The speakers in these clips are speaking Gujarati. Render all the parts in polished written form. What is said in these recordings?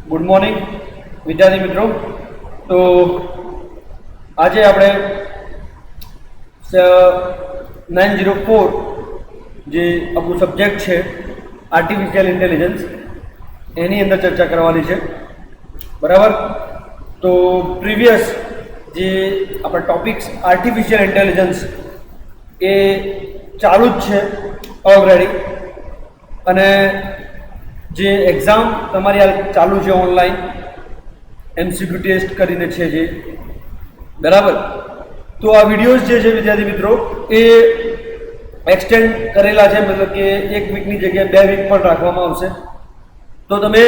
ગુડ મોર્નિંગ વિદ્યાર્થી મિત્રો. તો આજે આપણે 904 જે આપણું સબ્જેક્ટ છે આર્ટિફિશિયલ ઇન્ટેલિજન્સ એની અંદર ચર્ચા કરવાની છે, બરાબર. તો પ્રીવિયસ જે આપણા ટોપિક્સ આર્ટિફિશિયલ ઇન્ટેલિજન્સ એ ચાલુ જ છે ઓલરેડી, અને જે એક્ઝામ તમારી હાલ ચાલુ છે ઓનલાઈન MCQ ટેસ્ટ કરીને છે જે, બરાબર. તો આ વિડીયોઝ જે છે વિદ્યાર્થી મિત્રો એ એક્સટેન્ડ કરેલા છે, મતલબ કે 1 વીકની જગ્યાએ 2 વીક પણ રાખવામાં આવશે. તો તમે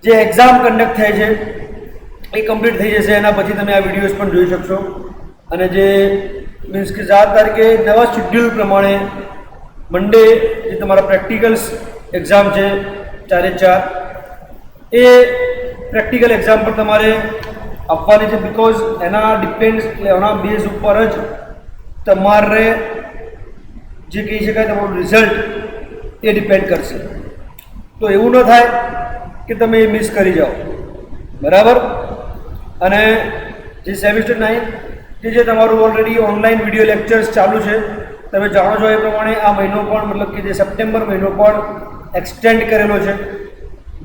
જે એક્ઝામ કન્ડક્ટ થાય છે એ કમ્પ્લીટ થઈ જશે, એના પછી તમે આ વિડીયોઝ પણ જોઈ શકશો. અને જે મીન્સ કે 4 તારીખે નવા શેડ્યુલ પ્રમાણે મંડે જે તમારા પ્રેક્ટિકલ્સ એક્ઝામ છે 4 એ પ્રેક્ટિકલ એક્ઝામ પર તમારે આપવાની છે, બિકોઝ એના ડિપેન્ડ્સ એના બેઝ ઉપર જ તમારે જે કહી શકાય તમારું રિઝલ્ટ એ ડિપેન્ડ કરશે. તો એવું ન થાય કે તમે એ મિસ કરી જાઓ, બરાબર. અને જે સેમિસ્ટર 9 જે તમારું ઓલરેડી ઓનલાઈન વિડીયો લેક્ચર્સ ચાલુ છે, તમે જાણો છો એ પ્રમાણે આ મહિનો પણ મતલબ કે જે સપ્ટેમ્બર મહિનો પણ એક્સટેન્ડ કરેલો છે.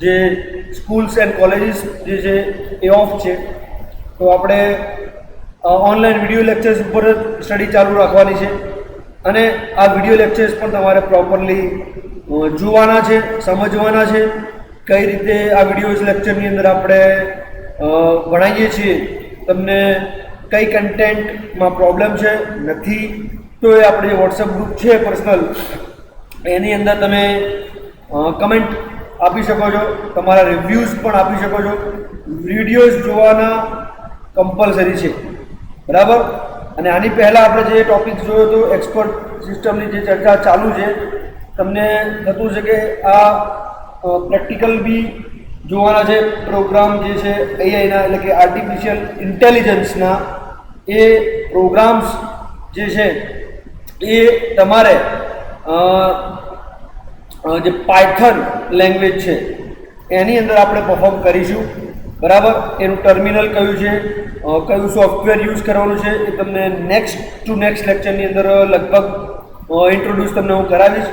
જે સ્કૂલ્સ એન્ડ કોલેજીસ જે છે એ ઓફ છે, તો આપણે ઓનલાઈન વિડીયો લેક્ચર્સ ઉપર જ સ્ટડી ચાલુ રાખવાની છે. અને આ વિડીયો લેક્ચર્સ પણ તમારે પ્રોપરલી જોવાના છે, સમજવાના છે, કઈ રીતે આ વિડીયો લેક્ચરની અંદર આપણે ભણાવીએ છીએ, તમને કઈ કન્ટેન્ટમાં પ્રોબ્લેમ છે નથી, તો એ આપણે જે વોટ્સઅપ ગ્રુપ છે પર્સનલ એની અંદર તમે કમેન્ટ આપી શકો છો, તમારા રિવ્યૂઝ પણ આપી શકો છો. વિડીયોઝ જોવાના કમ્પલસરી છે, બરાબર. અને આની પહેલાં આપણે જે ટૉપિક જોયો હતો એક્સપર્ટ સિસ્ટમની જે ચર્ચા ચાલુ છે, તમને થતું છે કે આ પ્રેક્ટિકલ બી જોવાના છે. પ્રોગ્રામ જે છે AIના એટલે કે આર્ટિફિશિયલ ઇન્ટેલિજન્સના એ પ્રોગ્રામ્સ જે છે એ તમારે જે પાયથન લેંગ્વેજ છે એની અંદર આપણે પરફોર્મ કરીશું, બરાબર. એનું ટર્મિનલ કયું છે, કયું સોફ્ટવેર યુઝ કરવાનું છે એ તમને નેક્સ્ટ લેક્ચરની અંદર લગભગ ઇન્ટ્રોડ્યુસ તમને હું કરાવીશ.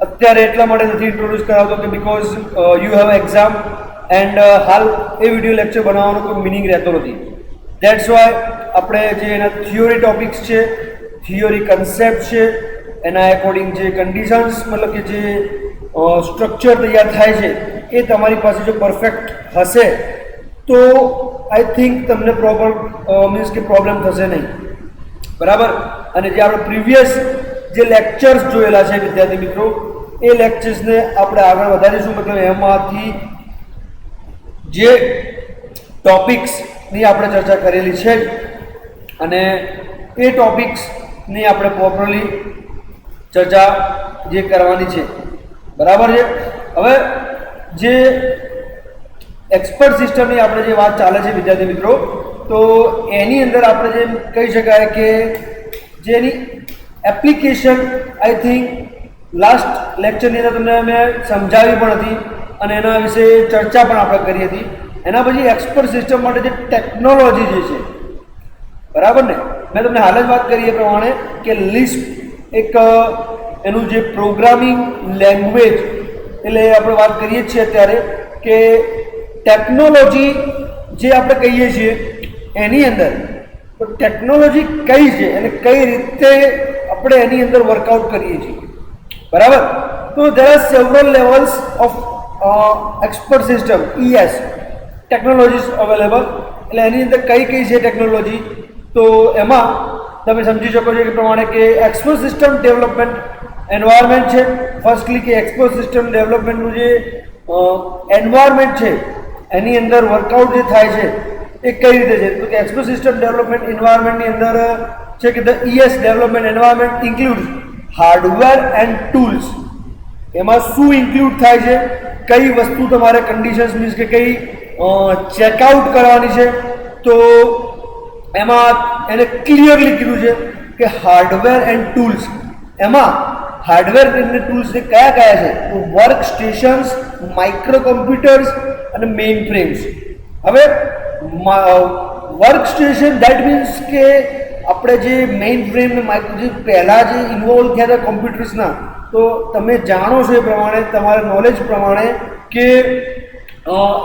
અત્યારે એટલા માટે નથી ઇન્ટ્રોડ્યુસ કરાવતો કે because you have exam and હાલ એ વિડીયો લેક્ચર બનાવવાનો કોઈ મિનિંગ રહેતો નથી. દેટ્સ વાય આપણે જે એના થિયોરી ટોપિક્સ છે, થિયોરી કન્સેપ્ટ છે, એના એકોર્ડિંગ જે કન્ડિશન્સ મતલબ કે જે સ્ટ્રક્ચર તૈયાર થાય છે એ તમારી પાસે જો પરફેક્ટ હશે તો આઈ થિંક તમને પ્રોપર મીન્સ કે પ્રોબ્લેમ થશે નહીં, બરાબર. અને જે આપણે પ્રીવિયસ જે લેક્ચર્સ જોયેલા છે વિદ્યાર્થી મિત્રો એ લેક્ચર્સને આપણે આગળ વધારીશું, મતલબ એમાંથી જે ટોપિક્સની આપણે ચર્ચા કરેલી છે અને એ ટોપિક્સની આપણે પ્રોપરલી ચર્ચા જે કરવાની છે, બરાબર છે. હવે જે એક્સપર્ટ સિસ્ટમની આપણે જે વાત ચાલે છે વિદ્યાર્થી મિત્રો, તો એની અંદર આપણે જે કહી શકાય કે જેની એપ્લિકેશન આઈ થિંક લાસ્ટ લેક્ચરની અંદર તમને મેં સમજાવી પણ હતી અને એના વિશે ચર્ચા પણ આપણે કરી હતી. એના પછી એક્સપર્ટ સિસ્ટમ માટે જે ટેકનોલોજી જે છે, બરાબર ને, મેં તમને હાલ જ વાત કરી એ પ્રમાણે કે લિસ્પ એક એનું જે પ્રોગ્રામિંગ લેંગ્વેજ એટલે આપણે વાત કરીએ છીએ અત્યારે કે ટેકનોલોજી જે આપણે કહીએ છીએ એની અંદર તો ટેકનોલોજી કઈ છે અને કઈ રીતે આપણે એની અંદર વર્કઆઉટ કરીએ છીએ, બરાબર. તો there are several levels of expert system ES technologies available. એટલે એની અંદર કઈ છે ટેકનોલોજી, તો એમાં તમે સમજી શકો છો કે પ્રમાણે કે એક્સપર્ટ સિસ્ટમ ડેવલપમેન્ટ એન્વાયરમેન્ટ છે. ફર્સ્ટલી કે એક્સપર્ટ સિસ્ટમ ડેવલપમેન્ટનું જે એન્વાયરમેન્ટ છે એની અંદર વર્કઆઉટ જે થાય છે એ કઈ રીતે છે, તો કે એક્સપર્ટ સિસ્ટમ ડેવલપમેન્ટ એન્વાયરમેન્ટની અંદર છે કે the ES development environment includes hardware and tools. એમાં શું ઇન્ક્લુડ થાય છે, કઈ વસ્તુ તમારે કન્ડિશન્સ મીન્સ કે કઈ ચેકઆઉટ કરવાની છે, તો એમાં એને ક્લિયરલી કીધું છે કે હાર્ડવેર એન્ડ ટૂલ્સ. એમાં હાર્ડવેર અને ટૂલ્સ કયા છે, તો વર્ક સ્ટેશન્સ, માઇક્રો કમ્પ્યુટર્સ અને મેઇન ફ્રેમ્સ. હવે વર્ક સ્ટેશન દેટ મીન્સ કે આપણે જે મેઇન ફ્રેમ જે પહેલાં જે ઇન્વોલ્વ થયા હતા કોમ્પ્યુટર્સના, તો તમે જાણો છો એ પ્રમાણે, તમારા નોલેજ પ્રમાણે કે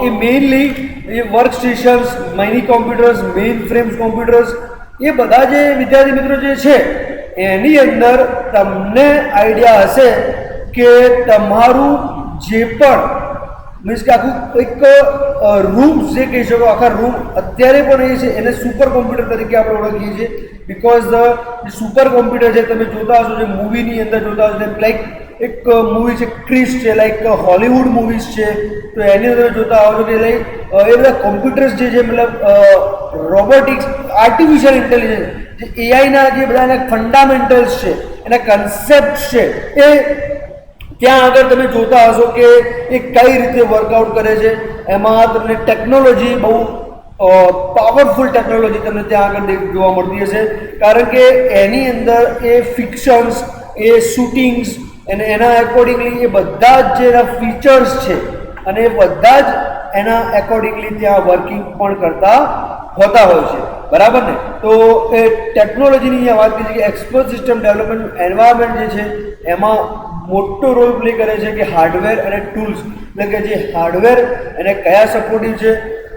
એ મેઇનલી એ work stations, mini computers, main frames computers, એ બધા જે વિદ્યાર્થી મિત્રો જે છે એની અંદર તમને આઈડિયા હશે કે તમારું જે પણ મીન્સ કે આખું એક રૂમ્સ જે કહી શકો, આખા રૂમ અત્યારે પણ એ છે એને સુપર કોમ્પ્યુટર તરીકે આપણે ઓળખીએ છીએ. બિકોઝ જે સુપર કોમ્પ્યુટર છે તમે જોતા હશો, જે મૂવીની અંદર જોતા હશો, લાઈક એક મૂવી છે ક્રિસ છે, લાઈક હોલિવૂડ મૂવીઝ છે, તો એની અંદર જોતા હશો કે લાઈક એ બધા કોમ્પ્યુટર્સ જે છે, મતલબ રોબોટિક્સ, આર્ટિફિશિયલ ઇન્ટેલિજન્સ, જે એઆઈના જે બધાના ફંડામેન્ટલ્સ છે, એના કન્સેપ્ટ છે, એ ત્યાં આગળ તમે જોતા હશો કે એ કઈ રીતે વર્કઆઉટ કરે છે. એમાં તમને ટેકનોલોજી બહુ પાવરફુલ ટેકનોલોજી તમને ત્યાં આગળ જોવા મળતી હશે, કારણ કે એની અંદર એ ફિક્શન્સ, એ શૂટિંગ્સ અને એના એકોર્ડિંગલી એ બધા જ જે એના ફીચર્સ છે અને એ બધા જ એના એકોર્ડિંગલી ત્યાં વર્કિંગ પણ કરતા હોતા હોય છે. બરાબર ને? તો એ ટેકનોલોજીની અહીંયા વાત કરીએ કે એક્સપર્ટ સિસ્ટમ ડેવલપમેન્ટ એન્વાયરમેન્ટ જે છે એમાં મોટો રોલ પ્લે કરે છે કે હાર્ડવેર અને ટૂલ્સ, એટલે કે જે હાર્ડવેર એને કયા સપોર્ટિવ છે,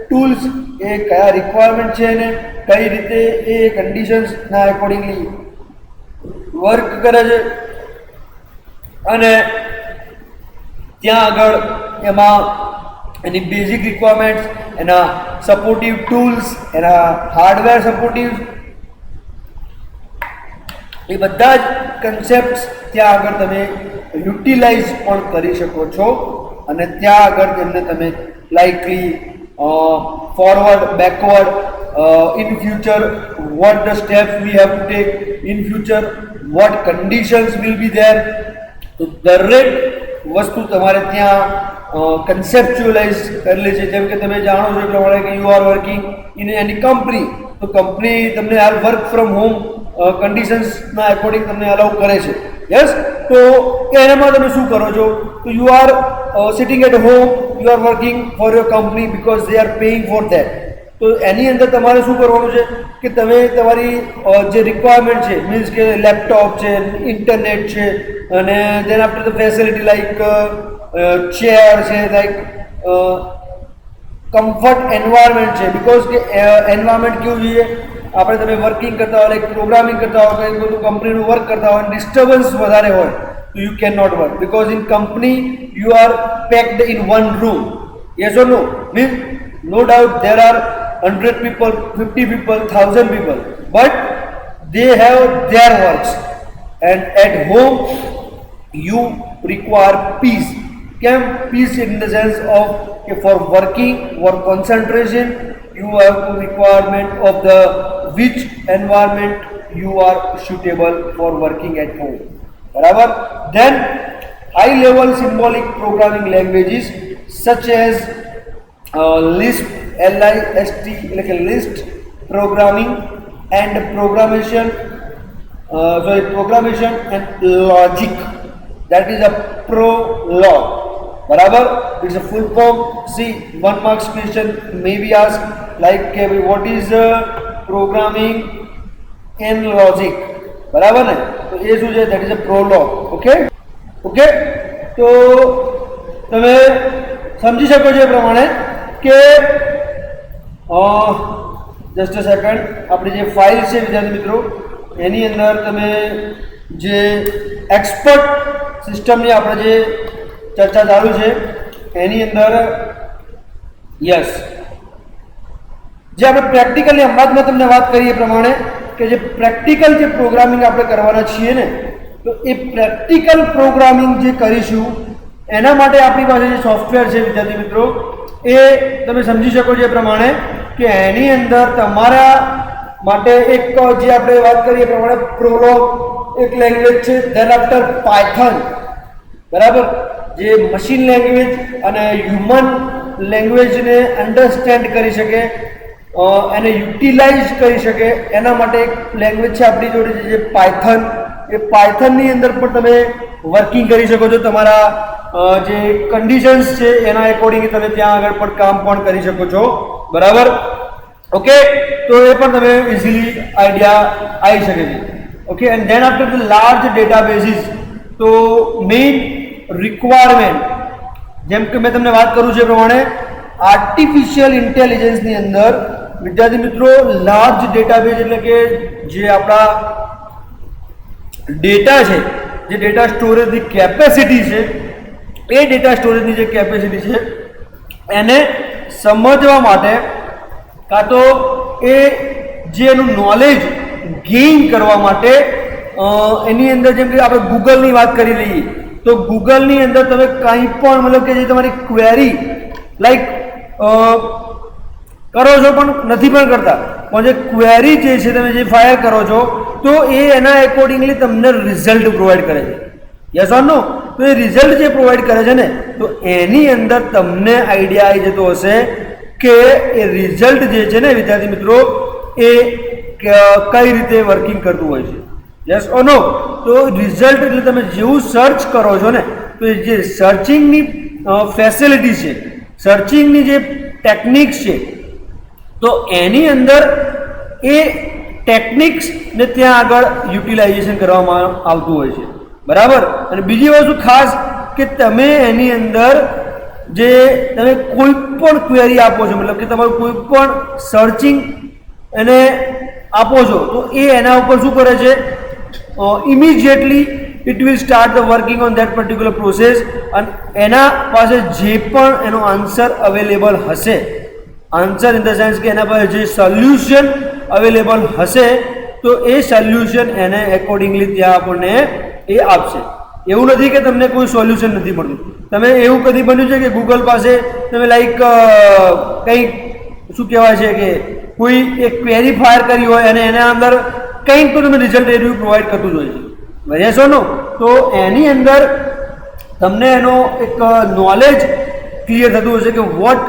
ટૂલ્સ એ કયા રિક્વાયરમેન્ટ છે અને કઈ રીતે એ કન્ડિશન્સના એકોર્ડિંગલી વર્ક કરે છે. અને ત્યાં આગળ એમાં એની બેઝિક રિક્વાયરમેન્ટ્સ, એના સપોર્ટિવ ટૂલ્સ, એના હાર્ડવેર સપોર્ટિવ, એ બધા જ કન્સેપ્ટ્સ ત્યાં આગળ તમે યુટિલાઇઝ પણ કરી શકો છો. અને ત્યાં આગળ તેમને તમે likely forward, backward, in future what the steps we have to take, in future what conditions will be there, તો દરેક વસ્તુ તમારે ત્યાં કન્સેપ્ચ્યુઅલાઇઝ કરેલી છે. જેમ કે તમે જાણો છો એ પ્રમાણે કે you are working in any company, તો કંપની તમને હાલ વર્ક ફ્રોમ હોમ કન્ડિશન્સના એકોર્ડિંગ તમને અલાઉ કરે છે. યસ, તો એનામાં તમે શું કરો છો? તો you are sitting at home, you are working for your company because they are paying for that. તો એની અંદર તમારે શું કરવાનું છે કે તમે તમારી જે રિક્વાયરમેન્ટ છે, મીન્સ કે લેપટોપ છે, ઇન્ટરનેટ છે, અને then after the facility like chair છે, લાઈક કમ્ફર્ટ એન્વાયરમેન્ટ છે. બિકોઝ કે એન્વાયરમેન્ટ કેવું જોઈએ, આપણે તમે વર્કિંગ કરતા હોય, લાઈક પ્રોગ્રામિંગ કરતા હોય, કંઈ બધું કંપનીનું વર્ક કરતા હોય, ડિસ્ટર્બન્સ વધારે હોય તો you can not work, because in company you are packed in one room. Yes or no? Means no doubt there are 100 people, 50 people, 1000 people, but they have their works, and at home you require peace. Peace in the sense of for working, for concentration, you have to requirement of the which environment you are suitable for working at home. Barabar? Then high level symbolic programming languages such as Lisp, LIST, like a list programming and programmation and logic, that is a prolog. Barabar? It's a full form. See, 1 marks question may be asked like what is programming and logic. બરાબર ને? તો એ શું છે? that is a prolog. okay તો તમે સમજી શકો છો એ પ્રમાણે કે જસ્ટ અ સેકન્ડ, આપણી જે ફાઇલ છે વિદ્યાર્થી મિત્રો, એની અંદર તમે જે એક્સપર્ટ સિસ્ટમની આપણે જે ચર્ચા ચાલુ છે એની અંદર યસ, જે આપણે પ્રેક્ટિકલી હમણાં જ મેં તમને વાત કરી એ પ્રમાણે કે જે પ્રેક્ટિકલ જે પ્રોગ્રામિંગ આપણે કરવાના છીએ ને, તો એ પ્રેક્ટિકલ પ્રોગ્રામિંગ જે કરીશું એના માટે આપણી પાસે જે સોફ્ટવેર છે વિદ્યાર્થી મિત્રો, એ તમે સમજી શકો છો એ પ્રમાણે કે એની અંદર તમારા માટે એક જે આપણે વાત કરીએ એ પ્રમાણે પ્રોલોગ એક લેંગ્વેજ છે, ધેન આફ્ટર પાયથન. બરાબર? જે મશીન લેંગ્વેજ અને હ્યુમન લેંગ્વેજને અન્ડરસ્ટેન્ડ કરી શકે, એને યુટિલાઇઝ કરી શકે, એના માટે એક લેંગ્વેજ છે આપણી જોડે જે પાયથન. એ પાયથનની અંદર પણ તમે વર્કિંગ કરી શકો છો, તમારા જે કન્ડિશન્સ છે એના એકોર્ડિંગ તમે ત્યાં આગળ પણ કામ પણ કરી શકો છો, બરાબર. ઓકે, તો એ પણ તમે ઇઝીલી આઈડિયા આવી શકે છે. Okay, and then after the large ડેટાબેઝીસ, તો મેઇન રિક્વાયરમેન્ટ, જેમ કે મેં તમને વાત કરું છું એ પ્રમાણે આર્ટિફિશિયલ ઇન્ટેલિજન્સની અંદર વિદ્યાર્થી મિત્રો લાર્જ ડેટાબેઝ એટલે કે જે આપણા ડેટા છે, જે ડેટા સ્ટોરેજની કેપેસિટી છે, એ ડેટા સ્ટોરેજની જે કેપેસિટી છે એને સમજવા માટે કાં તો એ જે એનું નોલેજ ગેઇન કરવા માટે એની અંદર, જેમ કે આપણે ગૂગલની વાત કરી લઈએ તો ગૂગલની અંદર તમે કંઈ પણ મતલબ કે જે તમારી ક્વેરી લાઈક કરો છો પણ નથી પણ કરતા, પણ જે ક્વેરી જે છે તમે જે ફાયર કરો છો તો એ એના એકોર્ડિંગલી તમને રિઝલ્ટ પ્રોવાઈડ કરે છે. Yes or no? તો એ રિઝલ્ટ જે પ્રોવાઈડ કરે છે ને, તો એની અંદર તમને આઈડિયા આવી જતો હશે કે એ રિઝલ્ટ જે છે ને વિદ્યાર્થી મિત્રો એ કઈ રીતે વર્કિંગ કરતું હોય છે. Yes or no? તો રિઝલ્ટ એટલે તમે જેવું સર્ચ કરો છો ને, તો એ જે સર્ચિંગની ફેસિલિટી છે, સર્ચિંગની જે ટેકનિક્સ છે, તો એની અંદર એ ટેકનિક્સને ત્યાં આગળ યુટિલાઇઝેશન કરવામાં આવતું હોય છે, બરાબર. અને બીજી વસ્તુ ખાસ કે તમે એની અંદર જે તમે કોઈ પણ ક્વેરી આપો છો, મતલબ કે તમારું કોઈ પણ સર્ચિંગ એને આપો છો, તો એ એના ઉપર શું કરે છે, immediately it will start the working on that particular process, અને એના પાસે જે પણ એનો આન્સર અવેલેબલ હશે, આન્સર ઇન ધ સેન્સ કે એના પાસે જે સોલ્યુશન અવેલેબલ હશે, તો એ સોલ્યુશન એને એકોર્ડિંગલી ત્યાં આપણને એ આપશે. એવું નથી કે તમને કોઈ સોલ્યુશન નથી મળતું. તમે એવું કદી બન્યું છે કે ગૂગલ પાસે તમે લાઈક કંઈક શું કહેવાય છે કે કોઈ એક ક્વેરી ફાયર કરી હોય અને એના અંદર કંઈક તો તમે રિઝલ્ટ એ પ્રોવાઈડ કરતું જ હોય છે, બરાબર નો? તો એની અંદર તમને એનો એક નોલેજ ક્લિયર થતું હશે કે what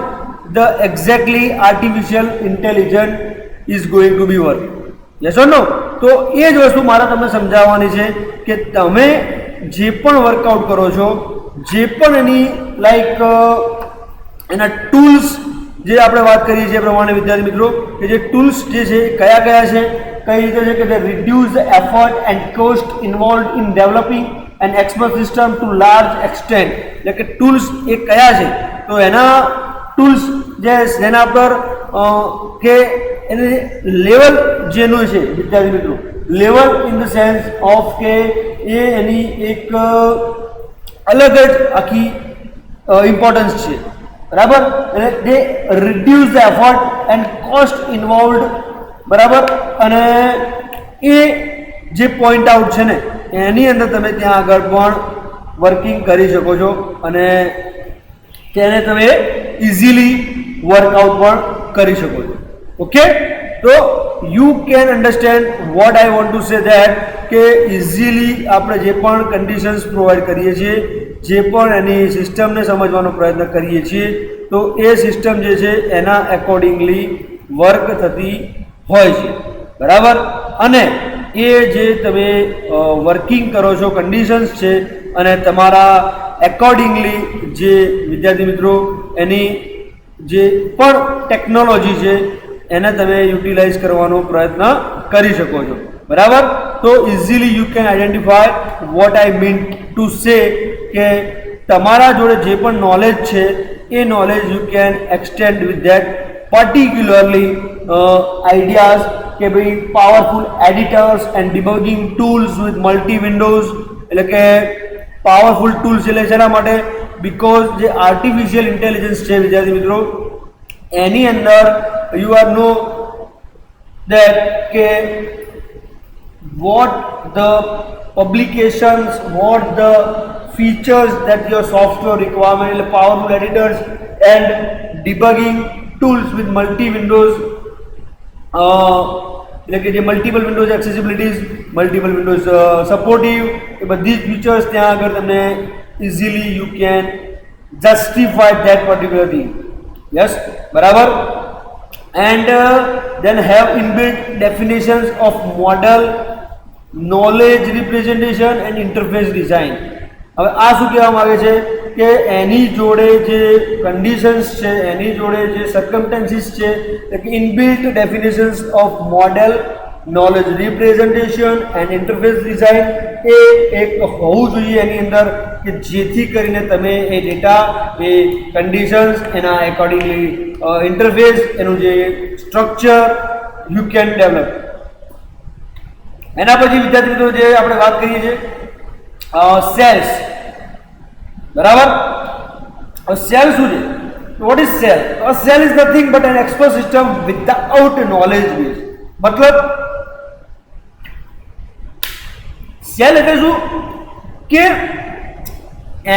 the exactly artificial intelligence is going to be work. Yes or no? તો એ જ વસ્તુ મારે તમને સમજાવવાની છે કે તમે જે પણ વર્કઆઉટ કરો છો, જે પણ એની લાઈક એના ટૂલ્સ જે આપણે વાત કરીએ છીએ એ પ્રમાણે વિદ્યાર્થી મિત્રો કે જે ટૂલ્સ જે છે કયા કયા છે, કઈ રીતે છે કે reduce the effort and cost involve in developing an expert system to large extent, એટલે કે ટૂલ્સ એ કયા છે, તો એના ટૂલ્સ જેના પર કે એને લેવલ જેનું છે વિદ્યાર્થી મિત્રો, level in the sense of કે એ એની એક અલગ જ આખી ઇમ્પોર્ટન્સ છે, બરાબર. અને they reduce the effort and cost involved, બરાબર. અને એ જે પોઈન્ટ આઉટ છે ને એની અંદર તમે ત્યાં આગળ પણ વર્કિંગ કરી શકો છો અને તેને તમે ઇઝીલી વર્કઆઉટ પણ કરી શકો છો. ઓકે, તો you can understand what I want to say that કે ઇઝીલી આપણે જે પણ કન્ડિશન્સ પ્રોવાઈડ કરીએ છીએ, જે પણ એની સિસ્ટમને સમજવાનો પ્રયત્ન કરીએ છીએ, તો એ સિસ્ટમ જે છે એના એકોર્ડિંગલી વર્ક થતી હોય છે, બરાબર. અને એ જે તમે વર્કિંગ કરો છો કન્ડિશન્સ છે અને તમારા એકોર્ડિંગલી જે વિદ્યાર્થી મિત્રો એની જે પણ ટેકનોલોજી છે એને તમે યુટિલાઇઝ કરવાનો પ્રયત્ન કરી શકો છો, બરાબર. તો easily you can identify what I mean to say કે તમારા જોડે જે પણ નોલેજ છે એ knowledge you can extend with that particularly ideas કે ભાઈ powerful editors and debugging tools with multi windows, એટલે કે પાવરફુલ ટૂલ્સ એટલે શેના માટે, બીકોઝ જે આર્ટિફિશિયલ ઇન્ટેલિજન્સ છે વિદ્યાર્થી મિત્રો એની અંદર યુ આર નો that કે what the publications, what the features that your software requirement, એટલે powerful editors and debugging tools with multi windows, એટલે કે જે multiple windows accessibilities, multiple windows supportive, એ બધી જ ફીચર્સ ત્યાં આગળ તમને easily you can justify that particular thing. Yes, બરાબર. And then have inbuilt definitions of model, knowledge representation and interface design. હવે આ શું કહેવામાં આવે છે કે એની જોડે જે કન્ડિશન્સ છે, એની જોડે જે સર્કમસ્ટન્સીસ છે, એટલે inbuilt definitions of model, knowledge representation and interface design એ એક હોવું જોઈએ એની અંદર, કે જેથી કરીને તમે એ ડેટા, એ કન્ડિશન્સ, એના એકોર્ડિંગલી ઇન્ટરફેસ, એનું જે સ્ટ્રક્ચર યુ કેન ડેવલપ. એના પછી વિદ્યાર્થી મિત્રો જે આપણે વાત કરીએ છીએ સેલ્સ, બરાબર. સેલ શું છે? What is shell? Shell is nothing but an expert system without knowledge base. મતલબ સેલ એટલે શું કે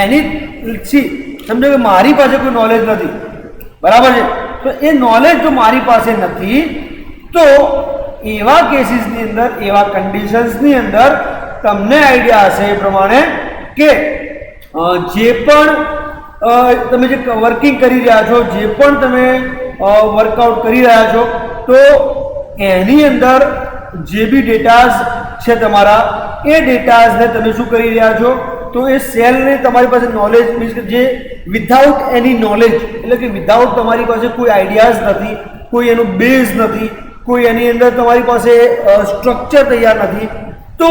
એની સમજો કે મારી પાસે કોઈ નોલેજ નથી, બરાબર છે, તો એ નોલેજ જો મારી પાસે નથી તો એવા કેસીસની અંદર, એવા કન્ડિશન્સની અંદર તમને આઈડિયા હશે એ પ્રમાણે કે જે પણ તમે જે વર્કિંગ કરી રહ્યા છો, જે પણ તમે વર્કઆઉટ કરી રહ્યા છો, તો એની અંદર જે બી ડેટાઝ છે તમારા, એ ડેટાઝને તમે શું કરી રહ્યા છો, તો એ સેલને તમારી પાસે નોલેજ મીન્સ કે જે વિધાઉટ એની નોલેજ, એટલે કે વિધાઉટ તમારી પાસે કોઈ આઈડિયાઝ નથી, કોઈ એનું બેઝ નથી, કોઈ એની અંદર તમારી પાસે સ્ટ્રક્ચર તૈયાર નથી, તો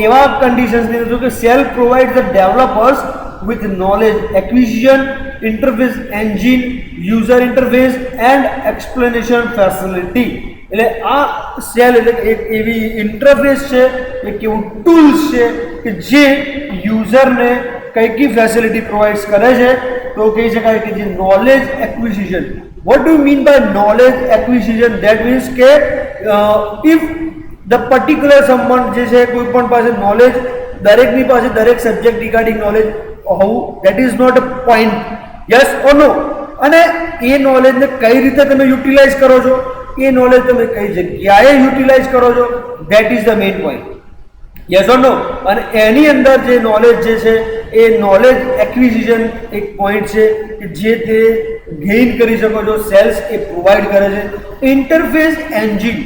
એવા કન્ડિશન્સની અંદર કે cell provide the developers with knowledge acquisition, interface engine, user interface and explanation facility. એટલે આ સેલ એટલે એક એવી ઇન્ટરફેસ છે, એક એવું ટૂલ્સ છે કે જે યુઝરને કઈ કઈ ફેસિલિટી પ્રોવાઈડ કરે છે. તો કહી શકાય કે જે knowledge acquisition. What do mean by knowledge acquisition? That means કે ઇફ ધ પર્ટિક્યુલર સમવન જે છે, કોઈ પણ પાસે નોલેજ, દરેકની પાસે દરેક સબ્જેક્ટ રિગાર્ડિંગ નોલેજ હોવું, that is not a point. Yes or no? અને એ નોલેજને કઈ રીતે તમે યુટિલાઇઝ કરો છો, એ નોલેજ તમે કઈ જગ્યાએ યુટિલાઇઝ કરો છો, that is the main point. Yes or no? અને એની અંદર જે નોલેજ જે છે એ નોલેજ એક્વિઝિશન એક પોઈન્ટ છે કે જે તે ગેઇન કરી શકો છો, સેલ્સ એ પ્રોવાઈડ કરે છે. ઇન્ટરફેસ એન્જિન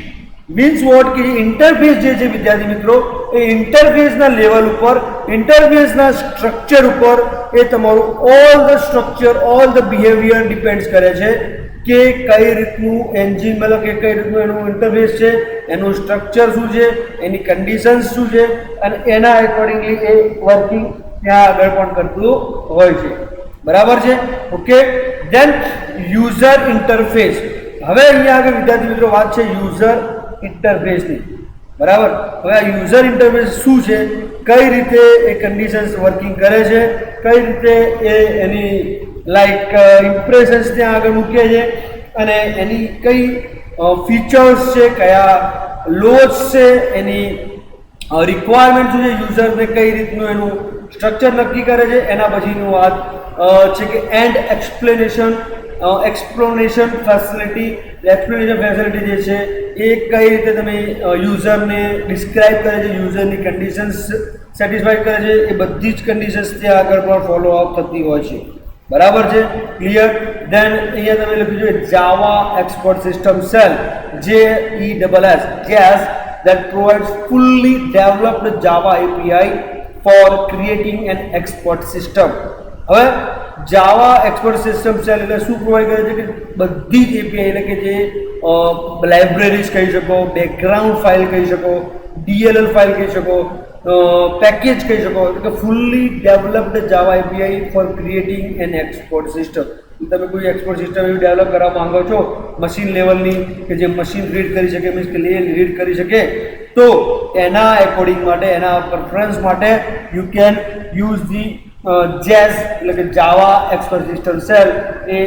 મીન્સ વોટ કે ઇન્ટરફેસ જે છે વિદ્યાર્થી મિત્રો, એ ઇન્ટરફેસના લેવલ ઉપર, ઇન્ટરફેસના સ્ટ્રક્ચર ઉપર એ તમારું all the structure, all the behaviour depends કરે છે કે કઈ રીતનું એન્જિન, મતલબ કે કઈ રીતનું એનું ઇન્ટરફેસ છે, એનું સ્ટ્રક્ચર શું છે, એની કન્ડિશન્સ શું છે, અને એના એકોર્ડિંગલી એ વર્કિંગ ત્યાં આગળ પણ કરતું હોય છે. બરાબર છે? ઓકે. દેન યુઝર ઇન્ટરફેસ. હવે અહીંયા આગળ વિદ્યાર્થી મિત્રો વાત છે યુઝર ઇન્ટરફેસની, બરાબર. હવે આ યુઝર ઇન્ટરફેસ શું છે, કઈ રીતે એ કન્ડિશન્સ વર્કિંગ કરે છે, કઈ રીતે એ એની લાઈક ઇમ્પ્રેશન્સ ત્યાં આગળ મૂકે છે, અને એની કઈ ફીચર્સ છે, કયા લોસ છે, એની રિક્વાયરમેન્ટ શું છે, યુઝરને કઈ રીતનું એનું સ્ટ્રક્ચર નક્કી કરે છે. એના પછીનું વાત છે કે and explanation facility. Explanation facility જે છે એ કઈ રીતે તમે યુઝરને ડિસ્ક્રાઇબ કરે છે, યુઝરની કન્ડિશન્સ સેટિસ્ફાઈ કરે છે, એ બધી જ કન્ડિશન્સ ત્યાં આગળ પણ ફોલો અપ થતી હોય છે. બરાબર છે? ક્લિયર? દેન અહીંયા તમે લખ્યું છે Java expert system shell, JESS, that provides fully developed Java API for creating an expert system. હવે જાવા એક્સપર્ટ સિસ્ટમ સેલ એટલે શું પ્રોવાઈડ કરે છે કે બધી જ એપીઆઈ, એટલે કે જે લાઇબ્રેરીઝ કહી શકો, બેકગ્રાઉન્ડ ફાઇલ કહી શકો, DLL ફાઇલ કહી શકો, પેકેજ કહી શકો, એટલે કે fully developed Java API for creating an export system. તમે કોઈ એક્સપોર્ટ સિસ્ટમ એવી ડેવલપ કરવા માંગો છો મશીન લેવલની, કે જે મશીન રીડ કરી શકે, મીન્સ કે રીડ કરી શકે, તો એના એકોર્ડિંગ માટે, એના પ્રેફરન્સ માટે you can use the JESS, એટલે કે જાવા એક્સપર્ટ સિસ્ટમ સેલ એ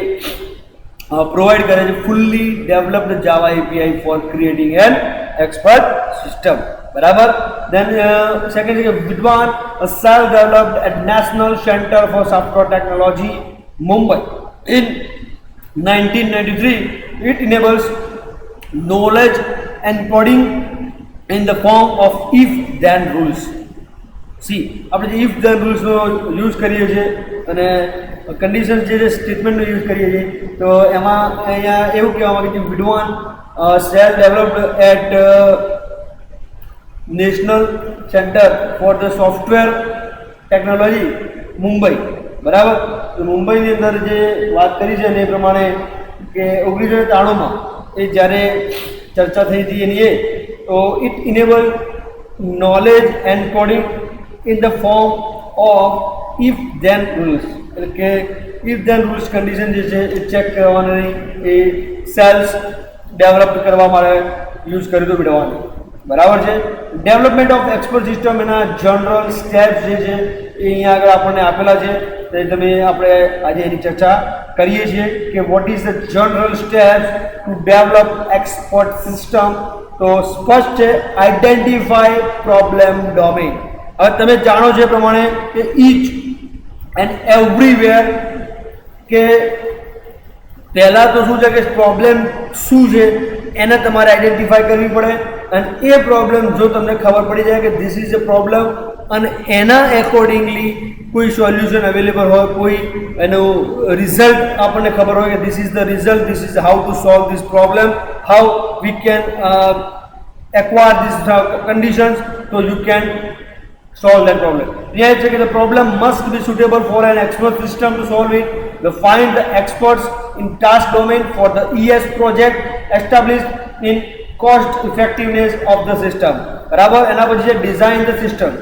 પ્રોવાઈડ કરે છે fully developed Java API for creating an expert system. બરાબર. દેન સેકન્ડ છે Vidwan, self developed at National Centre for Software Technology, Mumbai. In 1993, it enables knowledge encoding in the form of if-then rules. C આપણે જે ઇફ ધેન રૂલ્સનો યુઝ કરીએ છીએ અને કન્ડિશન જે સ્ટેટમેન્ટનો યુઝ કરીએ છીએ, તો એમાં અહીંયા એવું કહેવામાં આવે કે Vidwan self developed at National Centre for the Software Technology Mumbai, બરાબર. તો મુંબઈની અંદર જે વાત કરી છે ને એ પ્રમાણે કે 1993માં એ જ્યારે ચર્ચા થઈ હતી એની તો it enable knowledge and coding in the form of if then rules, એટલે કે ઇફ ધેન રૂલ્સ કન્ડિશન જે છે એ ચેક કરવાની એ સેલ્સ ડેવલપ કરવા માટે યુઝ કર્યું હતું વિડવાનું, બરાબર છે. ડેવલપમેન્ટ ઓફ એક્સપર્ટ સિસ્ટમ એના જનરલ સ્ટેપ્સ જે છે એ અહીંયા આગળ આપણને આપેલા છે. તો તમે આપણે આજે એની ચર્ચા કરીએ છીએ કે what is the general steps to develop expert system. તો સ્પષ્ટ છે, આઈડેન્ટિફાય પ્રોબ્લેમ ડોમેન. હવે તમે જાણો છો એ પ્રમાણે કે ઈચ એન્ડ એવરીવેર કે પહેલાં તો શું છે કે પ્રોબ્લેમ શું છે એને તમારે આઈડેન્ટિફાઈ કરવી પડે, અને એ પ્રોબ્લેમ જો તમને ખબર પડી જાય કે ધીસ ઇઝ અ પ્રોબ્લેમ અને એના એકોર્ડિંગલી કોઈ સોલ્યુશન અવેલેબલ હોય, કોઈ એનું રિઝલ્ટ આપણને ખબર હોય કે this is the result, this is how to solve this problem, how we can acquire these conditions, so you can solve that problem. Yeah, check the problem must be suitable for an expert system to solve it. The find the experts in task domain for the ES project established in cost effectiveness of the system. બરાબર. એના પછી છે ડિઝાઇન ધ સિસ્ટમ.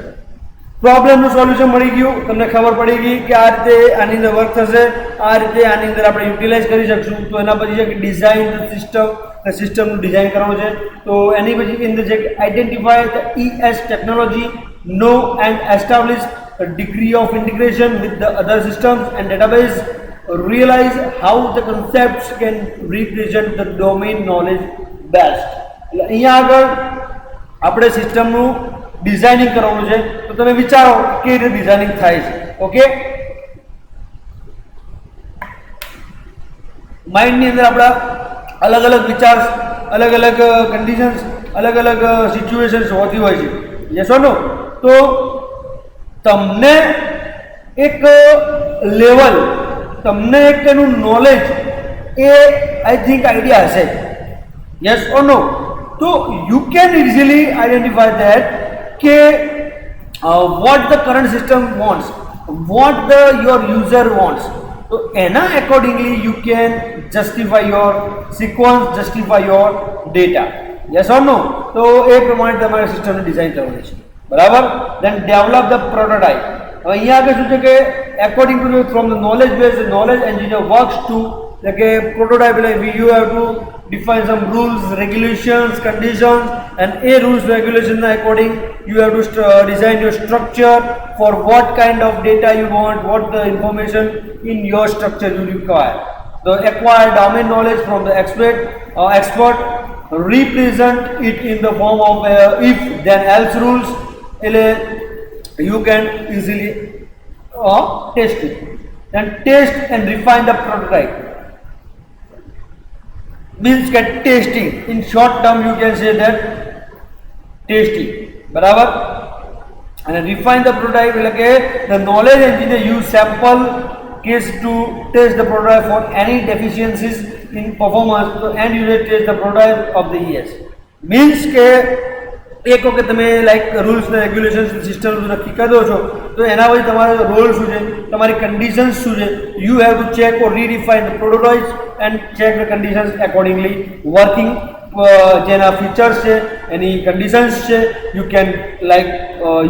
પ્રોબ્લેમનું સોલ્યુશન મળી ગયું, તમને ખબર પડી ગઈ કે આ રીતે આની અંદર વર્ક થશે, આ રીતે આની અંદર આપણે યુટિલાઇઝ કરી શકશું. તો એના પછી છે કે ડિઝાઇન ધ સિસ્ટમ, સિસ્ટમનું ડિઝાઇન કરવાનું છે. તો એની પછી અંદર છે કે identify the ES technology, know and establish a degree of integration with the other systems and database, realize how the concepts can represent the domain knowledge best. એટલે અહીંયા આગળ આપણે સિસ્ટમનું ડિઝાઇનિંગ કરવાનું છે. તો તમે વિચારો કેવી રીતે ડિઝાઇનિંગ થાય છે. ઓકે, માઇન્ડની અંદર આપણા અલગ અલગ વિચાર, અલગ અલગ કન્ડિશન્સ, અલગ અલગ સિચ્યુએશન્સ હોતી હોય છે. Yes or no? તો તમને એક લેવલ, તમને એક એનું નોલેજ એ આઈ થિંક આઈડિયા હશે. Yes or no? તો you can easily identify that કે what the current system wants, what the your user wants. તો એના accordingly you can justify your sequence, justify your data. Yes or no? તો એ પ્રમાણે તમારે સિસ્ટમને ડિઝાઇન કરવાની છે, બરાબર. Then develop the prototype. હવે અહીંયા આગળ શું છે કે according to from the knowledge base knowledge engineer works to, એટલે કે પ્રોટોટાઇપ એટલે you have to define some rules, regulations, conditions, and a rules regulation according you have to design your structure for what kind of data you want, what the information in your structure you require. The acquire domain knowledge from the expert, represent it in the form of if then else rules. You can easily test it. Then test and refine the prototype. Means get testing. In short term you can say that testing, બરાબર. અને refine the prototype એટલે કે the knowledge engineer use sample case to test the prototype for any deficiencies in performance. So end user test the prototype of the ES. Means કે એક વખત તમે લાઈક રૂલ્સ ને રેગ્યુલેશન્સ સિસ્ટમ નક્કી કરી દો છો, તો એના પછી તમારો રોલ શું છે, તમારી કન્ડિશન્સ શું છે. You have to check or redefine the prototypes and check the conditions accordingly. Working જેના ફીચર્સ છે, એની કન્ડિશન્સ છે, you can like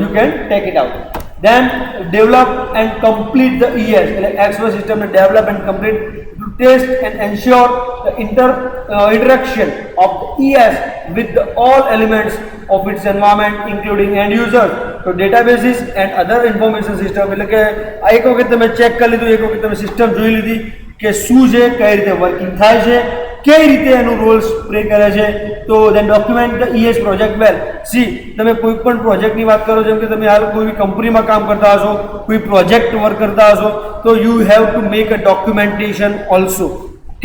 you can take it out. Then develop and complete the ES, like expert system to develop and complete to test and ensure the interaction of the ES with the all elements of its environment including end user, so databases and other information system. એટલે કે આ એક વખત તમે ચેક કરી લીધું, એક વખત તમે સિસ્ટમ જોઈ લીધી કે શું છે, કઈ રીતે વર્કિંગ થાય છે, કઈ રીતે એનું રોલ્સ પ્લે કરે છે. તો then document the ES project well. See તમે કોઈ પણ પ્રોજેક્ટની વાત કરો, જેમ કે તમે હાલ કોઈ કંપનીમાં કામ કરતા હશો, કોઈ પ્રોજેક્ટ વર્ક કરતા હશો, તો you have to make a documentation also.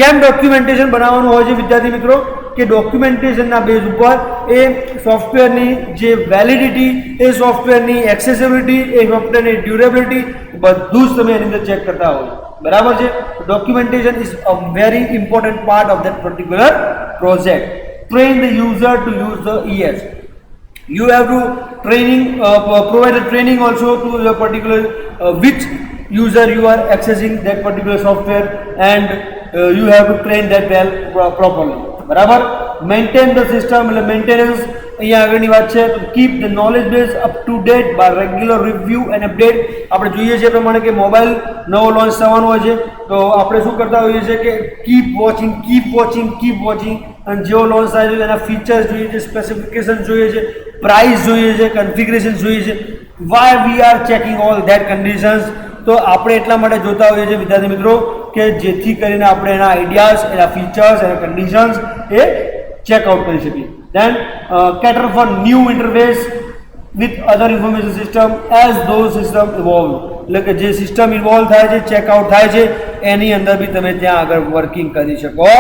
કેમ ડોક્યુમેન્ટેશન બનાવવાનું હોય છે વિદ્યાર્થી મિત્રો? કે ડોક્યુમેન્ટેશનના બેઝ ઉપર એ સોફ્ટવેરની જે વેલિડિટી, એ સોફ્ટવેરની એક્સેસિબિલિટી, એ સોફ્ટવેરની ડ્યુરેબિલિટી બધું જ તમે એની અંદર ચેક કરતા હોય, બરાબર છે. Documentation is a very important part of that particular project. Train the user to use the ES. You have to provide a training also to the particular which user you are accessing that particular software, and you have to train that well properly. બરાબર. મેન્ટેન ધ સિસ્ટમ એટલે મેન્ટેનન્સ અહીંયા આગળની વાત છે. તો keep the knowledge base up to date by regular review and update. આપણે જોઈએ છીએ પ્રમાણે કે મોબાઈલ નવો લોન્ચ થવાનો હોય છે તો આપણે શું કરતા હોઈએ છીએ કે કીપ વોચિંગ, અને જેવો લોન્ચ થાય છે એના ફીચર્સ જોઈએ છે, સ્પેસિફિકેશન જોઈએ છે, પ્રાઇસ જોઈએ છે, કન્ફિગરેશન જોઈએ છે. Why we are checking all that conditions. તો આપણે એટલા માટે જોતા હોઈએ છીએ વિદ્યાર્થી મિત્રો કે જેથી કરીને આપણે એના આઈડિયાઝ, એના ફીચર્સ, એના કન્ડિશન્સ એ ચેકઆઉટ કરી શકીએ. Then cater for new interface with other information system as though system evolve. એટલે કે જે સિસ્ટમ ઇવોલ્વ થાય છે, ચેકઆઉટ થાય છે, એની અંદર બી તમે ત્યાં આગળ વર્કિંગ કરી શકો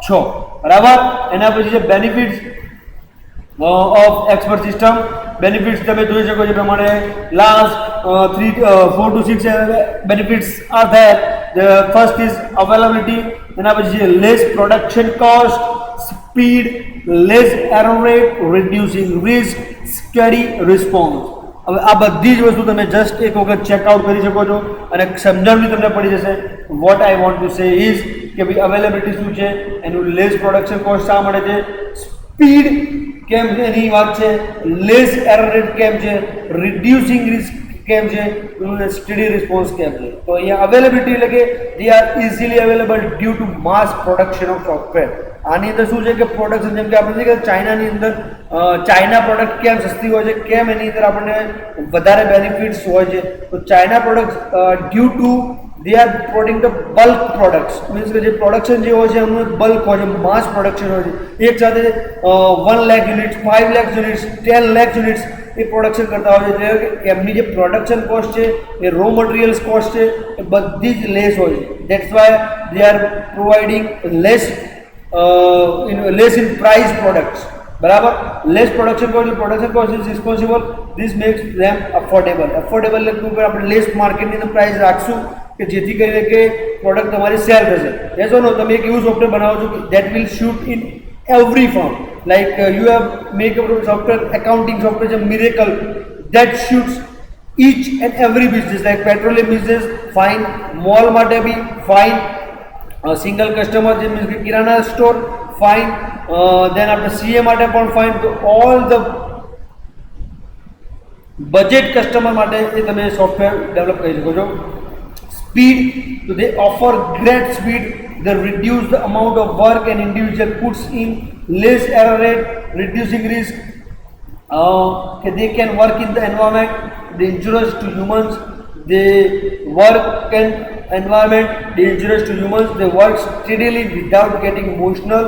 છો. બરાબર. એના પછી છે benefits of expert system. Benefits તમે જોઈ શકો છો પ્રમાણે last 4 to 6 benefits are there. First is availability. એના પછી છે less production cost, speed, less error rate, reducing risk, steady response. હવે આ બધી જ વસ્તુ તમે જસ્ટ એક વખત ચેકઆઉટ કરી શકો છો અને સમજણ બી તમને પડી જશે. What I want to say is કે ભાઈ અવેલેબિલિટી શું છે, એનું લેસ પ્રોડક્શન કોસ્ટ શા મળે છે, સ્પીડ કેમ એની વાત છે, લેસ એરર રેટ કેમ છે, રિડ્યુસિંગ રિસ્ક કેમ છે, સ્ટડી રિસ્પોન્સ કેમ છે. તો અહીંયા અવેલેબિલિટી એટલે કે they are easily available due to mass production of software. આની અંદર શું છે કે પ્રોડક્શન, જેમ કે આપણે કે ચાઇનાની અંદર ચાઇના પ્રોડક્ટ કેમ સસ્તી હોય છે, કેમ એની અંદર આપણને વધારે બેનિફિટ્સ હોય છે. તો China product due to they are producing the bulk products, means કે જે પ્રોડક્શન જે હોય છે એનું બલ્ક હોય છે, માસ પ્રોડક્શન હોય છે. એક સાથે 1 lakh units, 5 lakh units, 10 lakh units એ પ્રોડક્શન કરતા હોય છે. એટલે કે એમની જે પ્રોડક્શન કોસ્ટ છે, એ રો મટીરિયલ્સ કોસ્ટ છે, એ બધી જ લેસ હોય છે. That's why they are providing less in price products. બરાબર. Less production cost is responsible. This makes them affordable. Affordable એટલે આપણે લેસ માર્કેટની અંદર પ્રાઇસ રાખશું કે જેથી કરીને કે પ્રોડક્ટ તમારી સેલ થશે. એસો નો તમે એક એવું સોફ્ટવેર બનાવો છો કે that will suit in every form. Like you have make a software, accounting software છે miracle, that suits each and every business, like petroleum business fine, mall માટે બી ફાઇન, સિંગલ કસ્ટમર જે મીન્સ કે કિરાના સ્ટોર ફાઇન, દેન આપણે સીએ માટે પણ ફાઇન. તો ઓલ ધ બજેટ કસ્ટમર માટે એ તમે સોફ્ટવેર ડેવલપ કરી શકો છો. Speed, so they offer great speed, they reduce the amount of work an individual puts in, less error rate, reducing risk, they can work in the environment dangerous to humans, they work in environment dangerous to humans, they work steadily without getting emotional,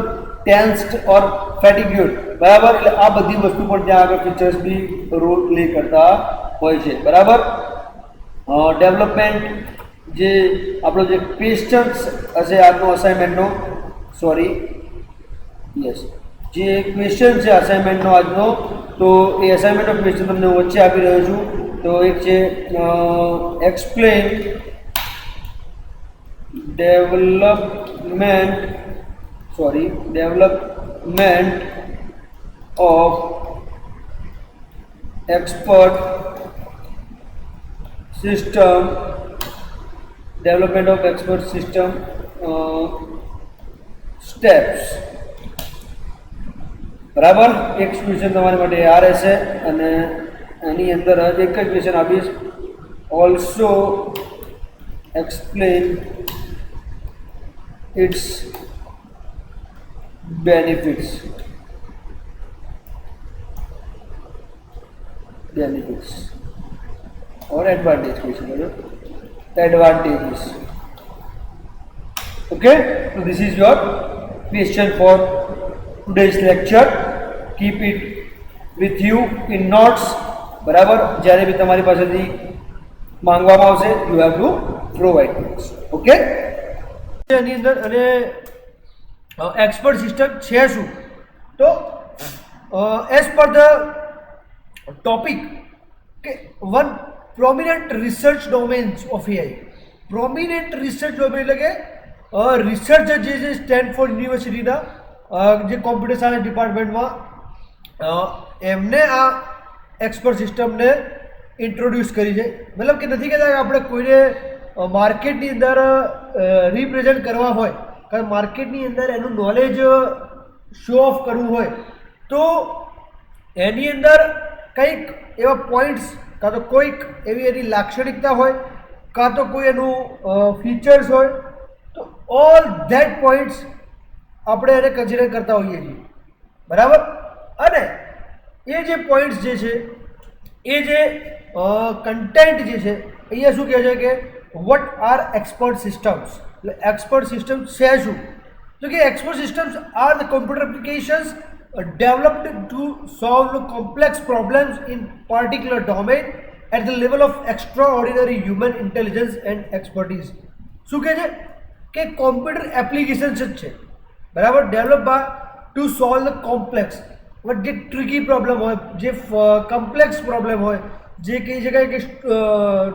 tensed or fatigued. બરાબર. એટલે આ બધી વસ્તુ પણ ત્યાં આગળ ફીચર્સ બી રોલ પ્લે કરતા હોય છે. બરાબર. ડેવલપમેન્ટ જે આપણો જે ક્વેશ્ચન્સ હશે આજનો અસાઇનમેન્ટનો, જે ક્વેશ્ચન છે અસાઇનમેન્ટનો આજનો, તો એ અસાઇનમેન્ટનો ક્વેશ્ચન તમને હું વચ્ચે આપી રહ્યો છું. તો એક છે explain development of expert system, development of expert system steps. બરાબર. એક ક્વેશ્ચન તમારી માટે આ રહેશે અને એની અંદર જ એક જ ક્વેશ્ચન આપીશ. Also explain its benefits. और एडवांटेज क्वेश्चन है advantages. Okay, so this is your question for today's lecture. Keep it with you in notes. બરાબર. જ્યારે બી તમારી પાસેથી માંગવામાં આવશે you have to provide notes. Okay. એની અંદર અને એક્સપર્ટ સિસ્ટમ છે શું? તો એઝ પર ધ ટોપિક કે one prominent research domains of AI. prominent research domain એટલે કે રિસર્ચર જે છે સ્ટેનફોર્ડ યુનિવર્સિટીના જે કોમ્પ્યુટર સાયન્સ ડિપાર્ટમેન્ટમાં એમને આ એક્સપર્ટ સિસ્ટમને ઇન્ટ્રોડ્યુસ કરી છે. મતલબ કે નથી કહેતા કે આપણે કોઈને માર્કેટની અંદર રિપ્રેઝેન્ટ કરવા હોય, કારણ માર્કેટની અંદર એનું નોલેજ શો ઓફ કરવું હોય તો એની અંદર કંઈક એવા પોઈન્ટ્સ કાં તો કોઈક એવી એની લાક્ષણિકતા હોય કાં તો કોઈ એનું ફીચર્સ હોય, તો ઓલ ધેટ પોઈન્ટ્સ આપણે એને કન્સિડર કરતા હોઈએ છીએ, બરાબર. અને એ જે પોઈન્ટ્સ જે છે એ જે કન્ટેન્ટ જે છે અહીંયા શું કહે છે કે વોટ આર એક્સપર્ટ સિસ્ટમ્સ. એટલે એક્સપર્ટ સિસ્ટમ છે શું? તો કે expert systems are the computer applications developed to solve complex problems in particular domain at the level of extraordinary human intelligence and expertise. શું કહે છે કે કોમ્પ્યુટર એપ્લિકેશન્સ જ છે, બરાબર, develop by to solve the complex, જે ટ્રિકી પ્રોબ્લેમ હોય, જે કમ્પ્લેક્સ પ્રોબ્લેમ હોય, જે કહી શકાય કે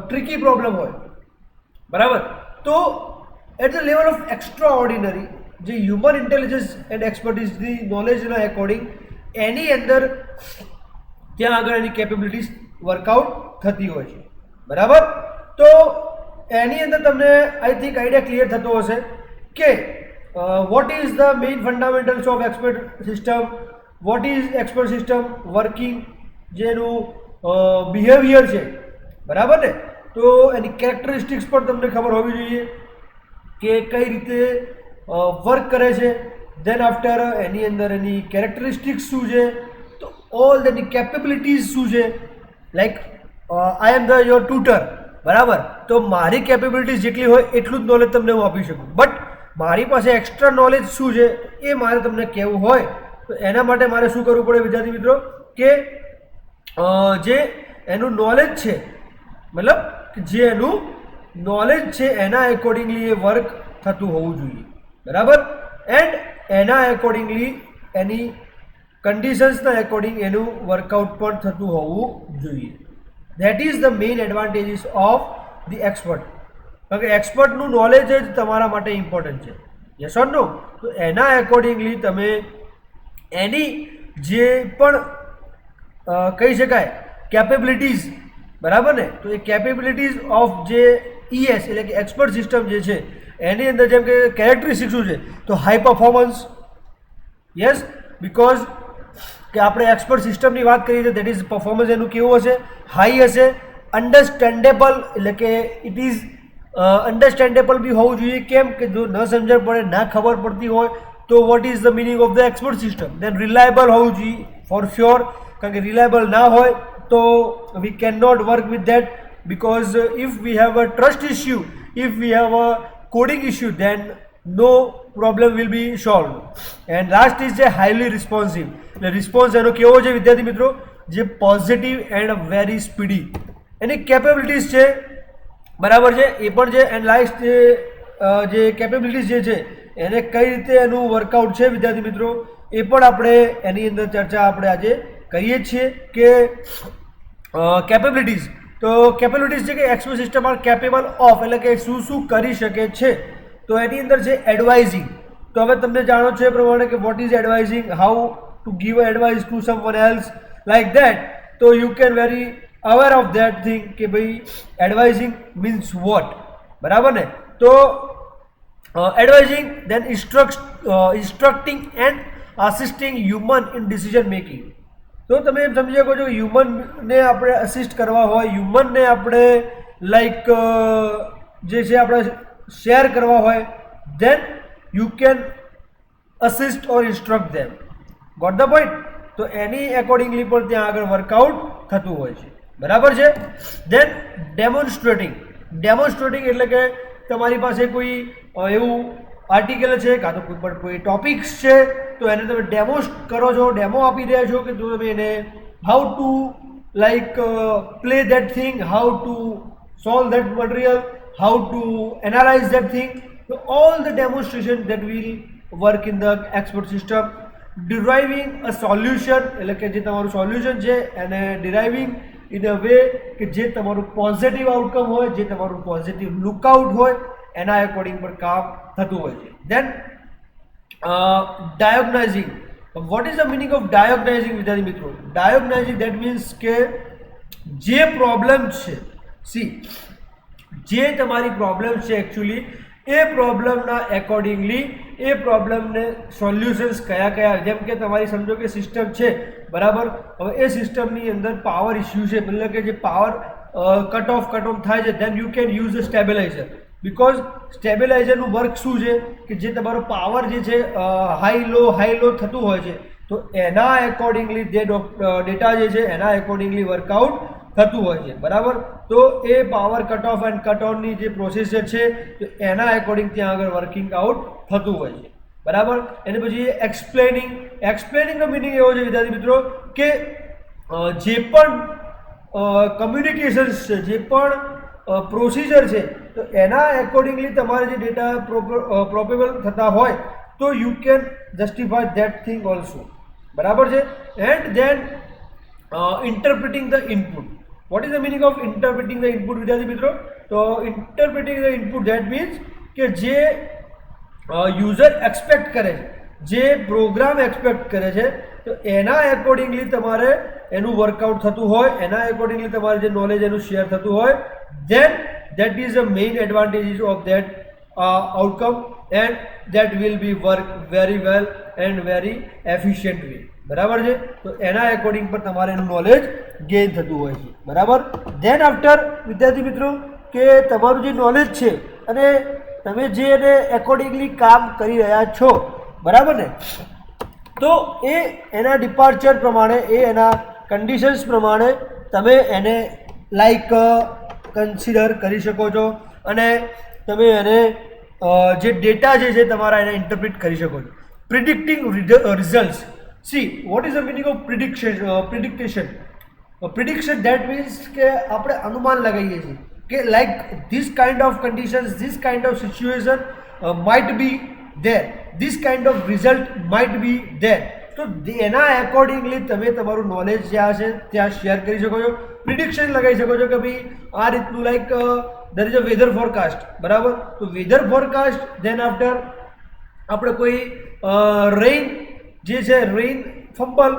ટ્રિકી પ્રોબ્લેમ હોય, બરાબર. તો at the level of extraordinary જે હ્યુમન ઇન્ટેલિજન્સ એન્ડ એક્સપર્ટીઝની નોલેજના એકોર્ડિંગ એની અંદર ત્યાં આગળ એની કેપેબિલિટીઝ વર્કઆઉટ થતી હોય છે, બરાબર. તો એની અંદર તમને આઈ થિંક આઈડિયા ક્લિયર થતો હશે કે what is the main fundamentals of expert system, what is expert system working, જેનું બિહેવિયર છે, બરાબર ને. તો એની કેરેક્ટરિસ્ટિક્સ પણ તમને ખબર હોવી જોઈએ કે કઈ રીતે વર્ક કરે છે. દેન આફ્ટર એની અંદર એની કેરેક્ટરિસ્ટિક્સ શું છે, તો ઓલ એની કેપેબિલિટીઝ શું છે. Like I am the your tutor, બરાબર, તો મારી કેપેબિલિટીઝ જેટલી હોય એટલું જ નોલેજ તમને હું આપી શકું, બટ મારી પાસે એક્સ્ટ્રા નોલેજ શું છે એ મારે તમને કહેવું હોય તો એના માટે મારે શું કરવું પડે વિદ્યાર્થી મિત્રો કે જે એનું નોલેજ છે, મતલબ જે એનું નોલેજ છે એના એકોર્ડિંગલી એ વર્ક થતું હોવું જોઈએ, બરાબર. એન્ડ એના એકોર્ડિંગલી એની કન્ડિશન્સના એકોર્ડિંગ એનું વર્કઆઉટ પણ થતું હોવું જોઈએ. That is the main advantages of the expert. કારણ કે એક્સપર્ટનું નોલેજ જ તમારા માટે ઇમ્પોર્ટન્ટ છે, યસ ઓર નો. તો એના એકોર્ડિંગલી તમે એની જે પણ કહી શકાય કેપેબિલિટીઝ, બરાબર ને, તો એ કેપેબિલિટીઝ ઓફ જે ES એટલે કે એક્સપર્ટ સિસ્ટમ જે છે એની અંદર જેમ કે કેરેક્ટરિસ્ટિક શું છે તો હાઈ પરફોર્મન્સ, યસ, બિકોઝ કે આપણે એક્સપર્ટ સિસ્ટમની વાત કરીએ તો દેટ ઇઝ પરફોર્મન્સ એનું કેવું હશે, હાઈ હશે. અન્ડરસ્ટેન્ડેબલ એટલે કે ઇટ ઇઝ અન્ડરસ્ટેન્ડેબલ બી હોવું જોઈએ. કેમ કે જો ન સમજણ પડે, ના ખબર પડતી હોય તો what is the meaning of the expert system. Then reliable હોવું જોઈએ ફોર શ્યોર, કારણ કે રિલાયબલ ના હોય તો we can not work with that, because if we have a trust issue, if we have a coding issue, then no problem will be solved. And last is a highly responsive. એટલે રિસ્પોન્સ એનો કેવો છે વિદ્યાર્થી મિત્રો, જે positive and very speedy. Any capabilities છે, બરાબર છે, એ પણ છે. એન્ડ લાસ્ટ જે કેપેબિલિટીઝ જે છે એને કઈ રીતે એનું વર્કઆઉટ છે વિદ્યાર્થી મિત્રો એ પણ આપણે એની અંદર ચર્ચા આપણે આજે કરીએ છીએ કે કેપેબિલિટીઝ. તો કેપેબિલિટીઝ છે કે expert system R capable of એટલે કે શું શું કરી શકે છે. તો એની અંદર છે એડવાઇઝિંગ. તો હવે તમને જાણો છો એ પ્રમાણે કે what is advising, how to give advice to someone else like that. તો you can very aware of that thing કે ભાઈ એડવાઇઝિંગ મીન્સ વોટ, બરાબર ને. તો advising then instructing and assisting human in decision making. તો તમે એમ સમજી શકો છો કે હ્યુમનને આપણે અસિસ્ટ કરવા હોય, હ્યુમનને આપણે લાઈક જે છે આપણે શેર કરવા હોય, then you can assist or instruct them. Got the point. તો એની એકોર્ડિંગલી પણ ત્યાં આગળ વર્કઆઉટ થતું હોય છે, બરાબર છે. દેન ડેમોન્સ્ટ્રેટિંગ. ડેમોન્સ્ટ્રેટિંગ એટલે કે તમારી પાસે કોઈ એવું આર્ટિકલ છે કાં તો કોઈ પણ કોઈ ટોપિક્સ છે તો એને તમે ડેમો કરો છો, ડેમો આપી રહ્યા છો કે તમે એને how to like play that thing, how to solve that material, how to analyze that thing. તો all the demonstration that will work in the expert system. Deriving a solution એટલે કે જે તમારું સોલ્યુશન છે એને ડિરાઇવિંગ ઇન અ વે કે જે તમારું પોઝિટિવ આઉટકમ હોય, જે તમારું પોઝિટિવ લુકઆઉટ હોય એના એકોર્ડિંગ પર કામ થતું હોય છે. Then diagnosing. What is the meaning of diagnosing વિદ્યાર્થી મિત્રો? ડાયોગ્નાઇઝિંગ દેટ મીન્સ કે જે પ્રોબ્લેમ છે જે તમારી પ્રોબ્લેમ છે એકચ્યુઅલી એ પ્રોબ્લેમના એકોર્ડિંગલી એ પ્રોબ્લેમને સોલ્યુશન્સ કયા કયા, જેમ કે તમારી સમજો કે સિસ્ટમ છે બરાબર, હવે એ સિસ્ટમની અંદર પાવર ઇસ્યુ છે, મતલબ કે જે પાવર કટ ઓફ થાય છે, then you can use a stabilizer. Because સ્ટેબિલાઇઝરનું વર્ક શું છે કે જે તમારો પાવર જે છે હાઈ લો થતું હોય છે, તો એના એકોર્ડિંગલી જે ડેટા જે છે એના એકોર્ડિંગલી વર્કઆઉટ થતું હોય છે બરાબર. તો એ power cut off and cut ઓનની જે પ્રોસેસર છે તો એના એકોર્ડિંગ ત્યાં આગળ વર્કિંગ આઉટ થતું હોય છે બરાબર. એને પછી એક્સપ્લેનિંગનો મિનિંગ એવો છે વિદ્યાર્થી મિત્રો કે જે પણ કમ્યુનિકેશન્સ છે, જે પણ પ્રોસિજર છે, તો એના એકોર્ડિંગલી તમારે જે ડેટા પ્રોપેબલ થતા હોય તો you can justify that thing also બરાબર છે. And then interpreting the input. What is the meaning of interpreting the input વિદ્યાર્થી મિત્રો? તો interpreting the input that means કે જે યુઝર એક્સપેક્ટ કરે છે, જે પ્રોગ્રામ એક્સપેક્ટ કરે છે, તો એના એકોર્ડિંગલી તમારે એનું વર્કઆઉટ થતું હોય, એના એકોર્ડિંગલી તમારે જે નોલેજ એનું શેર થતું હોય, then that is the main advantages of that outcome and that will be work very well and very efficient way બરાબર છે. તો એના એકોર્ડિંગ પર તમારે એનું નોલેજ ગેઇન થતું હોય છે બરાબર. ધેન આફ્ટર વિદ્યાર્થી મિત્રો કે તમારું જે નોલેજ છે અને તમે જે એને એકોર્ડિંગલી કામ કરી રહ્યા છો બરાબર ને, તો એના ડિપાર્ચર પ્રમાણે એના કન્ડિશન્સ પ્રમાણે તમે એને લાઈક કન્સિડર કરી શકો છો અને તમે એને જે ડેટા જે છે તમારા એને ઇન્ટરપ્રિટ કરી શકો છો. Predicting results. See what is the meaning of predictation? Prediction that means કે આપણે અનુમાન લગાવીએ છીએ કે like this kind of conditions, this kind of situation might be there, this kind of result might be there. તો એના એકોર્ડિંગલી તમે તમારું નોલેજ જ્યાં છે ત્યાં શેર કરી શકો છો. પ્રિડિક્શન લગાવી શકો છો કે ભાઈ આ રીતનું like there is a weather forecast બરાબર. તો વેધર ફોરકાસ્ટ ધેન આફ્ટર આપણે કોઈ રેઇન જે છે રેઇન ફમ્બલ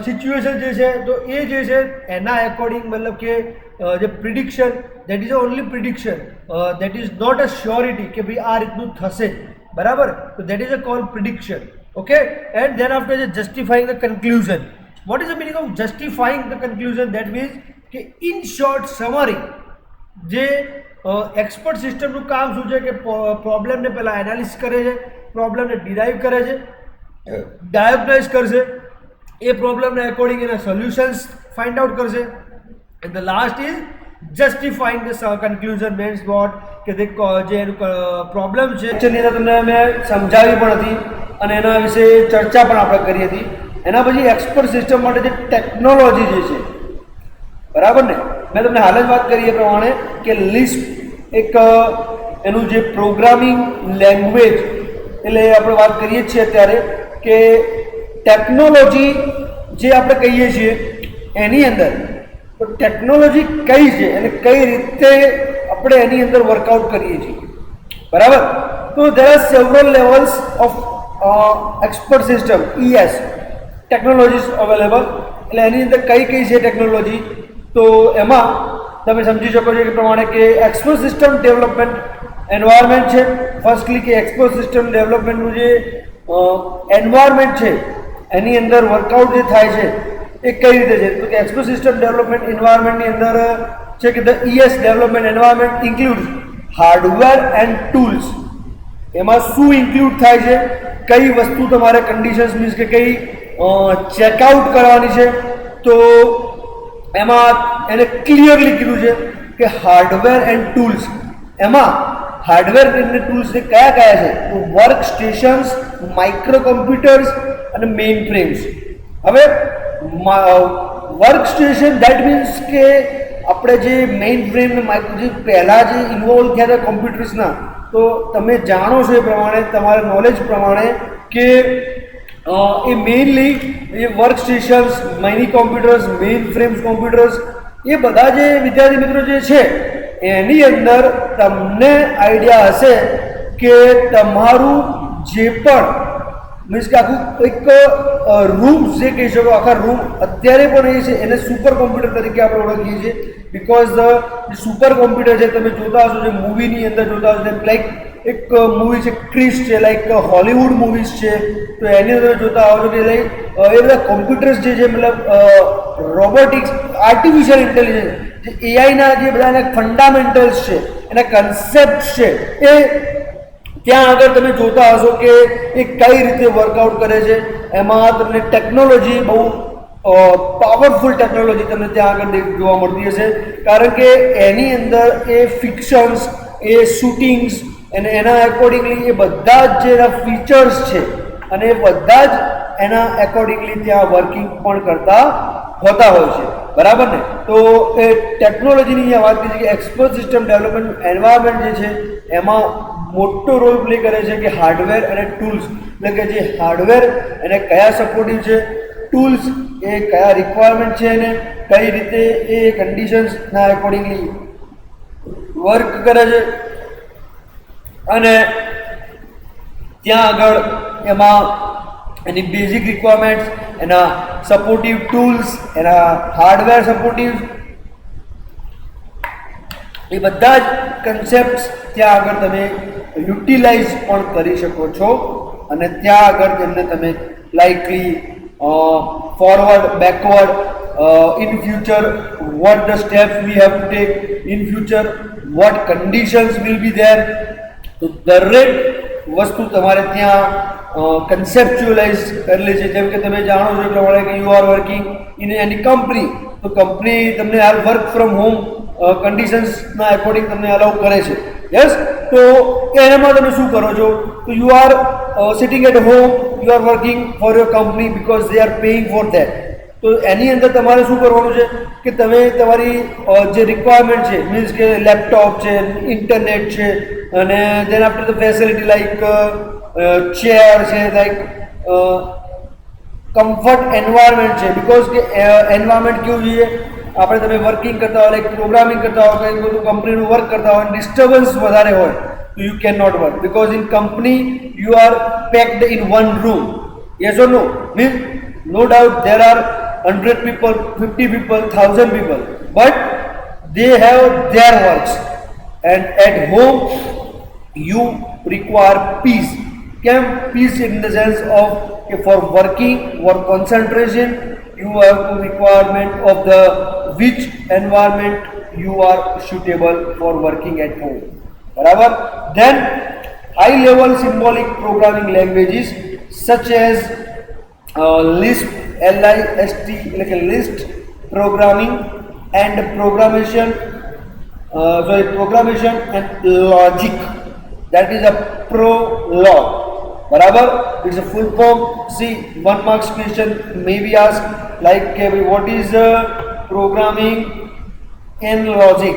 સિચ્યુએશન જે છે તો એ જે છે એના એકોર્ડિંગ મતલબ કે જે prediction that is only prediction, that is not a surety કે ભાઈ આ રીતનું થશે બરાબર. તો that is a call prediction. Okay, and then after justifying the conclusion. What is the meaning of justifying the conclusion? That means કે in short summary જે એક્સપર્ટ સિસ્ટમનું કામ શું છે કે પ્રોબ્લેમને પહેલાં એનાલિસિસ કરે છે, પ્રોબ્લેમને ડિરાઈવ કરે છે, ડાયગ્નોઝ કરશે, એ પ્રોબ્લેમના એકોર્ડિંગ એના સોલ્યુશન્સ ફાઇન્ડ આઉટ કરશે, and the last is justifying the conclusion means what કે જે એનું પ્રોબ્લેમ છે એકચ્યુઅલી તમને મેં સમજાવી પણ હતી અને એના વિશે ચર્ચા પણ આપણે કરી હતી. એના પછી એક્સપર્ટ સિસ્ટમ માટે જે ટેકનોલોજી જે છે બરાબર ને, મેં તમને હાલ જ વાત કરી એ પ્રમાણે કે લિસ્પ એક એનું જે પ્રોગ્રામિંગ લેંગ્વેજ એટલે આપણે વાત કરીએ છીએ અત્યારે કે ટેકનોલોજી જે આપણે કહીએ છીએ એની અંદર તો ટેકનોલોજી કઈ છે અને કઈ રીતે આપણે એની અંદર વર્કઆઉટ કરીએ છીએ બરાબર. તો there are several levels of expert system ES technologies available. એટલે એની અંદર કઈ કઈ છે ટેકનોલોજી, તો એમાં તમે સમજી શકો છો કે પ્રમાણે કે એક્સપર્ટ સિસ્ટમ ડેવલપમેન્ટ એન્વાયરમેન્ટ છે. ફર્સ્ટલી કે એક્સપર્ટ સિસ્ટમ ડેવલપમેન્ટનું જે એન્વાયરમેન્ટ છે એની અંદર વર્કઆઉટ જે થાય છે એ કઈ રીતે છે, તો કે એક્સપર્ટ સિસ્ટમ ડેવલપમેન્ટ એન્વાયરમેન્ટની અંદર છે કે the ES development environment includes hardware and tools. એમાં શું ઇન્ક્લુડ થાય છે, કઈ વસ્તુ તમારે કન્ડિશન્સ મીન્સ કે કઈ ચેકઆઉટ કરવાની છે, તો એમાં એને ક્લિયરલી કીધું છે કે હાર્ડવેર એન્ડ ટૂલ્સ. એમાં હાર્ડવેર અને ટૂલ્સ કયા કયા છે, તો વર્ક સ્ટેશન્સ, માઇક્રો કોમ્પ્યુટર્સ અને મેઇન ફ્રેમ્સ. હવે વર્ક સ્ટેશન દેટ મીન્સ કે આપણે જે મેઇન ફ્રેમ જે પહેલાં જે ઇન્વોલ્વ થયા હતા કોમ્પ્યુટર્સના, તો તમે જાણો છો એ પ્રમાણે તમારા નોલેજ પ્રમાણે કે એ મેઇનલી એ work stations, mini computers, main frames computers એ બધા જે વિદ્યાર્થી મિત્રો જે છે એની અંદર તમને આઈડિયા હશે કે તમારું જે પણ મીન્સ કે આખું એક રૂમ જે કહી શકો, આખા રૂમ અત્યારે પણ એ છે એને સુપર કોમ્પ્યુટર તરીકે આપણે ઓળખીએ છીએ. બિકોઝ જે સુપર કોમ્પ્યુટર છે તમે જોતા હશો, જે મૂવીની અંદર જોતા હશો, લાઈક એક મૂવી છે ક્રિસ છે, લાઈક હોલિવૂડ મૂવીઝ છે, તો એની અંદર જોતા આવશો કે લાઈક એ બધા કોમ્પ્યુટર્સ જે છે, મતલબ રોબોટિક્સ, આર્ટિફિશિયલ ઇન્ટેલિજન્સ, જે એઆઈના જે બધા એના ફંડામેન્ટલ્સ છે, એના કન્સેપ્ટ છે, એ ત્યાં આગળ તમે જોતા હશો કે એ કઈ રીતે વર્કઆઉટ કરે છે. એમાં તમને ટેકનોલોજી બહુ પાવરફુલ ટેકનોલોજી તમને ત્યાં આગળ જોવા મળતી હશે, કારણ કે એની અંદર એ ફિક્શન્સ, એ શૂટિંગ્સ અને એના એકોર્ડિંગલી એ બધા જ જે એના ફીચર્સ છે અને એ બધા જ એના એકોર્ડિંગલી ત્યાં વર્કિંગ પણ કરતા હોતા હોય છે. બરાબર ને? તો એ ટેકનોલોજીની અહીંયા વાત કરી છે કે એક્સપર્ટ સિસ્ટમ ડેવલપમેન્ટ એન્વાયરમેન્ટ જે છે એમાં મોટો રોલ પ્લે કરે છે કે હાર્ડવેર અને ટૂલ્સ, એટલે કે જે હાર્ડવેર એને કયા સપોર્ટિવ છે, ટૂલ્સ એ કયા રિક્વાયરમેન્ટ છે અને કઈ રીતે એ કન્ડિશન્સના એકોર્ડિંગલી વર્ક કરે છે. અને ત્યાં આગળ એમાં એની બેઝિક રિક્વાયરમેન્ટ્સ, એના સપોર્ટિવ ટૂલ્સ, એના હાર્ડવેર સપોર્ટિવ, એ બધા જ કન્સેપ્ટ્સ ત્યાં આગળ તમે યુટિલાઇઝ પણ કરી શકો છો. અને ત્યાં આગળ તેમને તમે likely forward, backward, in future what the steps we have to take, in future what conditions will be there, તો દરેક વસ્તુ તમારે ત્યાં કન્સેપ્ચ્યુઅલાઇઝ કરેલી છે. જેમ કે તમે જાણો છો એ પ્રમાણે કે you are working in any company, તો કંપની તમને હાલ વર્ક ફ્રોમ હોમ કન્ડિશન્સના એકોર્ડિંગ તમને અલાઉ કરે છે. યસ, તો એનામાં તમે શું કરો છો? તો you are sitting at home, you are working for your company because they are paying for that. તો એની અંદર તમારે શું કરવાનું છે કે તમે તમારી જે રિક્વાયરમેન્ટ છે, મીન્સ કે લેપટોપ છે, ઇન્ટરનેટ છે, અને then after the facility like chair છે, લાઈક કમ્ફર્ટ એન્વાયરમેન્ટ છે. બિકોઝ કે એન્વાયરમેન્ટ કેવું જોઈએ, આપણે તમે વર્કિંગ કરતા હોય, લાઈક પ્રોગ્રામિંગ કરતા હોય, કંઈ બધું કંપનીનું વર્ક કરતા હોય, ડિસ્ટર્બન્સ વધારે હોય તો you can not work, because in company you are packed in one room. Yes or no? Means no doubt there are 100 people, 50 people, 1000 people, but they have their works, and at home you require peace. Can peace in the sense of for working, for concentration, you have to requirement of the which environment you are suitable for working at home. Barabar? Then high level symbolic programming languages such as Lisp, LIST, like a list programming and programmation and logic, that is a prolog. Barabar? It's a full form. See, 1 marks question may be asked like what is programming and logic.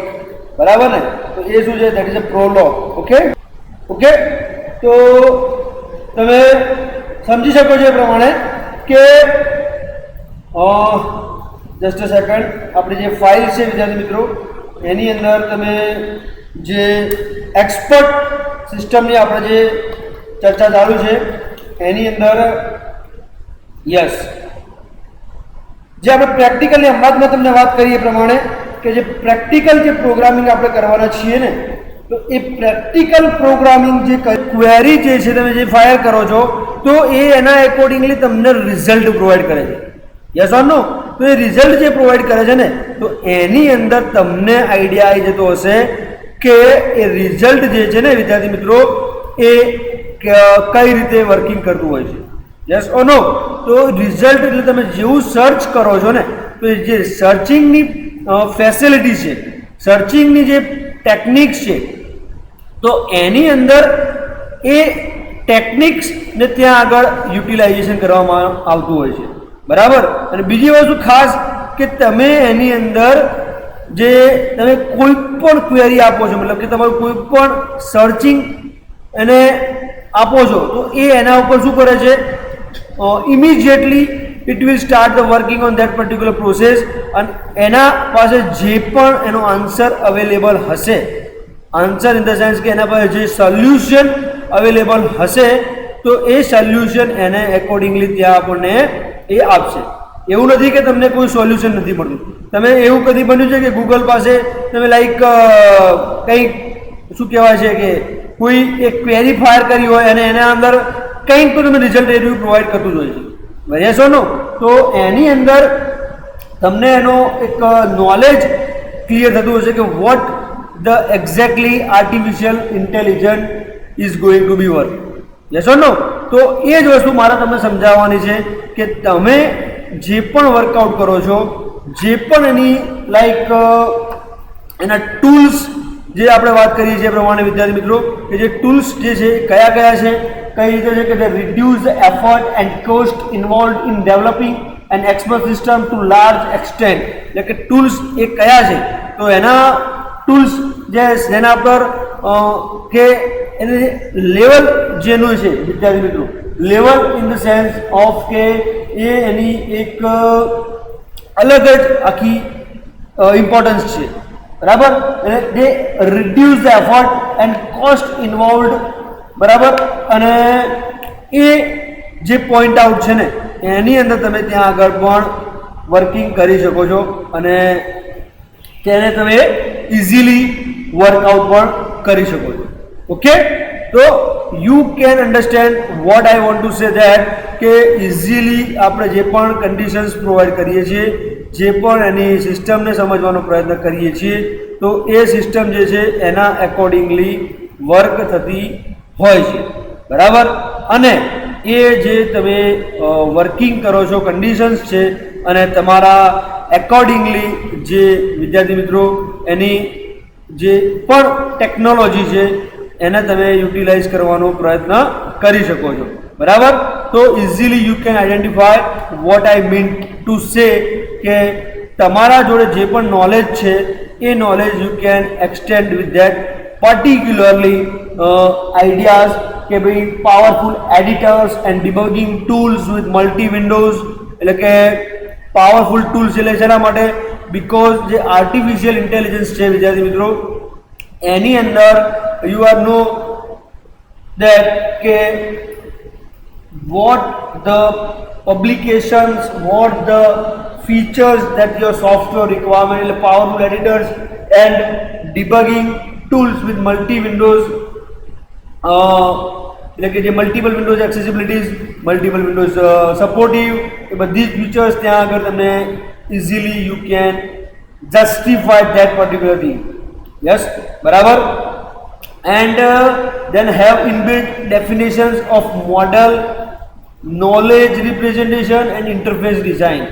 બરાબર ને? તો એ શું છે? that is a prolog. Okay, તો તમે સમજી શકો છો એ પ્રમાણે કે જસ્ટ અ સેકન્ડ, આપણી જે ફાઇલ છે વિદ્યાર્થી મિત્રો, એની અંદર તમે જે એક્સપર્ટ સિસ્ટમની આપણે જે ચર્ચા ચાલુ છે એની અંદર યસ, જે આપણે પ્રેક્ટિકલી હમણાં મેં તમને વાત કરી એ પ્રમાણે કે જે પ્રેક્ટિકલ જે પ્રોગ્રામિંગ આપણે કરવાના છીએ ને, તો એ પ્રેક્ટિકલ પ્રોગ્રામિંગ જે ક્વેરી જે છે તમે જે ફાયર કરો છો, તો એ એના એકોર્ડિંગલી તમને રિઝલ્ટ પ્રોવાઈડ કરે છે. Yes or no? તો એ રિઝલ્ટ જે પ્રોવાઈડ કરે છે ને, તો એની અંદર તમને આઈડિયા આવી જતો હશે કે એ રિઝલ્ટ જે છે ને વિદ્યાર્થી મિત્રો, એ કઈ રીતે વર્કિંગ કરતું હોય છે. Yes or no? તો રિઝલ્ટ એટલે તમે જેવું સર્ચ કરો છો ને, તો એ જે સર્ચિંગની ફેસિલિટી છે, સર્ચિંગની જે ટેકનિક્સ છે, તો એની અંદર એ ટેકનિક્સને ત્યાં આગળ યુટિલાઇઝેશન કરવામાં આવતું હોય છે. બરાબર? અને બીજી વસ્તુ ખાસ કે તમે એની અંદર જે તમે કોઈ પણ ક્વેરી આપો છો, મતલબ કે તમારું કોઈ પણ સર્ચિંગ એને આપો છો, તો એ એના ઉપર શું કરે છે? Immediately it will start the working on that particular process, અને એના પાસે જે પણ એનો આન્સર અવેલેબલ હશે, આન્સર ઇન ધ સેન્સ કે એના પાસે જે સોલ્યુશન અવેલેબલ હશે, તો એ સોલ્યુશન એને એકોર્ડિંગલી ત્યાં આપણને એ આપશે. એવું નથી કે તમને કોઈ સોલ્યુશન નથી મળતું. તમે એવું કદી બન્યું છે કે ગૂગલ પાસે તમે લાઈક કંઈક શું કહેવાય છે કે કોઈ એક ક્વેરી ફાયર કરી હોય અને એના અંદર કંઈક તો તમે રિઝલ્ટ એનું પ્રોવાઈડ કરતું જ હોય છે, બરાબર નો? તો એની અંદર તમને એનો એક નોલેજ ક્લિયર થતું હશે કે what the exactly artificial intelligence is going to be work. Yes or no? તો એ જ વસ્તુ મારે તમને સમજાવવાની છે કે તમે જે પણ વર્કઆઉટ કરો છો, જે પણ એની લાઈક એના ટૂલ્સ જે આપણે વાત કરીએ છીએ પ્રમાણે વિદ્યાર્થી મિત્રો કે જે ટૂલ્સ જે છે કયા કયા છે, કઈ રીતે છે કે reduce the effort and cost involve in developing an expert system to large extent. એટલે કે ટૂલ્સ એ કયા છે, તો એના ટૂલ્સ જેના પર કે એને લેવલ જેનું છે વિદ્યાર્થી મિત્રો, level in the sense of કે એ એની એક અલગ જ આખી ઇમ્પોર્ટન્સ છે, બરાબર? અને they reduce the effort and cost involved, બરાબર? અને એ જે પોઈન્ટ આઉટ છે ને એની અંદર તમે ત્યાં આગળ પણ વર્કિંગ કરી શકો છો અને તેને તમે ઇઝીલી વર્કઆઉટ પણ કરી શકો છો. ઓકે, તો you can understand what I want to say that કે ઇઝીલી આપણે જે પણ કન્ડિશન્સ પ્રોવાઈડ કરીએ છીએ, જે પણ એની સિસ્ટમને સમજવાનો પ્રયત્ન કરીએ છીએ, તો એ સિસ્ટમ જે છે એના એકોર્ડિંગલી વર્ક થતી હોય છે, બરાબર? અને એ જે તમે વર્કિંગ કરો છો કન્ડિશન્સ છે અને તમારા એકોર્ડિંગલી જે વિદ્યાર્થી મિત્રો એની જે પણ ટેકનોલોજી છે એને તમે યુટિલાઇઝ કરવાનો પ્રયત્ન કરી શકો છો, બરાબર? તો easily you can identify what I mean to say કે તમારા જોડે જે પણ નોલેજ છે એ knowledge you can extend with that particularly ideas કે ભાઈ powerful editors and debugging tools with multi windows. એટલે કે પાવરફુલ ટૂલ્સ એટલે શેના માટે? બીકોઝ જે આર્ટિફિશિયલ ઇન્ટેલિજન્સ છે વિદ્યાર્થી મિત્રો એની અંદર યુ આર નો that કે what the publications, what the features that your software requirement, એટલે powerful editors and debugging tools with multi windows, એટલે કે જે multiple windows accessibilities, multiple windows supportive, એ બધી જ ફીચર્સ ત્યાં આગળ તમને easily you can justify that particular thing. Yes, બરાબર? and then have inbuilt definitions of model, knowledge representation and interface design.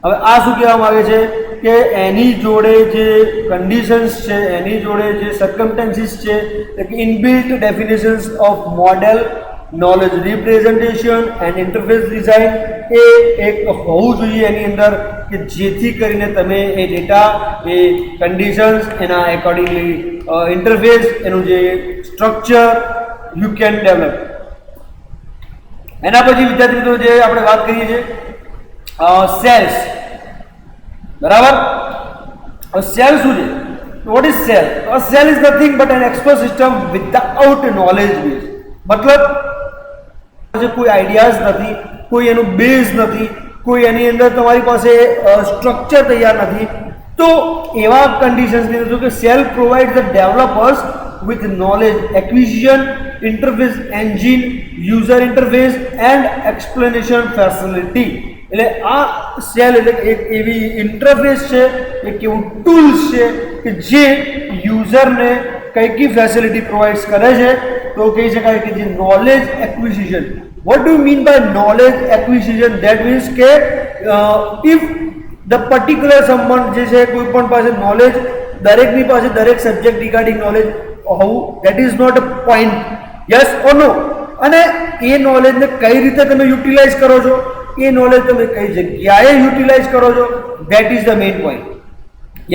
હવે આ શું કહેવા માંગે છે કે એની જોડે જે કન્ડિશન્સ છે, એની જોડે જે સર્કમસ્ટન્સીસ છે, એટલે inbuilt definitions of model, knowledge representation and interface design એ એક હોવું જોઈએ એની અંદર કે જેથી કરીને તમે એ ડેટા, એ કન્ડિશન્સ, એના એકોર્ડિંગલી ઇન્ટરફેસ, એનું જે સ્ટ્રક્ચર યુ કેન ડેવલપ. એના પછી વિદ્યાર્થી મિત્રો જે આપણે વાત કરીએ છીએ સેલ્સ, બરાબર? સેલ શું છે? What is shell? Shell is nothing but an expert system without knowledge base. મતલબ કોઈ આઈડિયાઝ નથી, કોઈ એનું બેઝ નથી, કોઈ એની અંદર તમારી પાસે સ્ટ્રક્ચર તૈયાર નથી, તો એવા કન્ડિશન્સની અંદર કે cell provide the developers with knowledge acquisition, interface engine, user interface and explanation facility. એટલે આ સેલ એટલે એક એવી ઇન્ટરફેસ છે, એક એવું ટૂલ્સ છે કે જે યુઝરને કઈ કઈ ફેસિલિટી પ્રોવાઈડ કરે છે. તો કહી શકાય કે જે knowledge acquisition. What do mean by knowledge acquisition? That means કે ઇફ ધ પર્ટિક્યુલર સમવન જે છે કોઈ પણ પાસે નોલેજ, દરેકની પાસે દરેક સબ્જેક્ટ રિગાર્ડિંગ નોલેજ હોવું, that is not a point. Yes or no? અને એ નોલેજને કઈ રીતે તમે યુટિલાઇઝ કરો છો, એ નોલેજ તમે કઈ જગ્યાએ યુટિલાઇઝ કરો છો, that is the main point.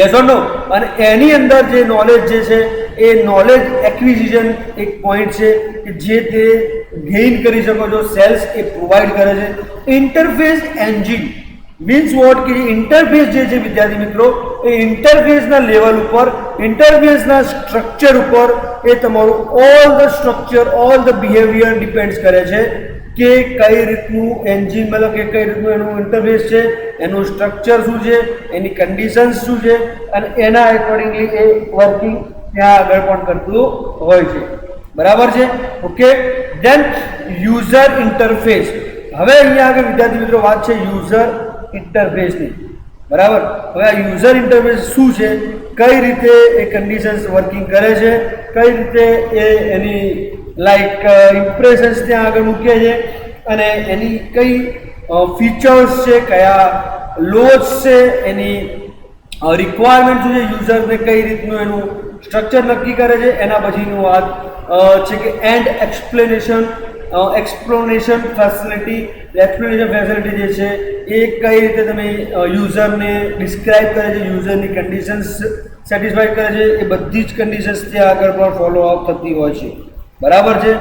Yes or no? અને એની અંદર જે નોલેજ જે છે એ નોલેજ એક્વિઝિશન એક પોઈન્ટ છે કે જે તે ગેઇન કરી શકો છો, સેલ્સ એ પ્રોવાઈડ કરે છે. ઇન્ટરફેસ એન્જિન મીન્સ વોટ કે ઇન્ટરફેસ જે છે વિદ્યાર્થી મિત્રો એ ઇન્ટરફેસના લેવલ ઉપર, ઇન્ટરફેસના સ્ટ્રક્ચર ઉપર એ તમારું all the structure, all the behaviour depends કરે છે કે કઈ રીતનું એન્જિન, મતલબ કે કઈ રીતનું એનું ઇન્ટરફેસ છે, એનું સ્ટ્રક્ચર શું છે, એની કન્ડિશન્સ શું છે, અને એના એકોર્ડિંગલી એ વર્કિંગ ત્યાં આગળ પણ કરતું હોય છે. બરાબર છે? ઓકે. દેન યુઝર ઇન્ટરફેસ. હવે અહીંયા આગળ વિદ્યાર્થી મિત્રો વાત છે યુઝર ઇન્ટરફેસની. બરાબર. હવે આ યુઝર ઇન્ટરફેસ શું છે, કઈ રીતે એ કન્ડિશન્સ વર્કિંગ કરે છે, કઈ રીતે એ એની લાઈક ઇમ્પ્રેશન્સ ત્યાં આગળ મૂકે છે, અને એની કઈ ફીચર્સ છે, કયા લોસ છે, એની રિક્વાયરમેન્ટ શું છે, યુઝરને કઈ રીતનું એનું સ્ટ્રક્ચર નક્કી કરે છે, એના પછીનું વાત છે કે and explanation facility. Explanation facility જે છે એ કઈ રીતે તમે યુઝરને ડિસ્ક્રાઇબ કરે છે, યુઝરની કન્ડિશન્સ સેટિસ્ફાઈ કરે છે, એ બધી જ કન્ડિશન્સ ત્યાં આગળ પણ ફોલો અપ થતી હોય છે. બરાબર છે?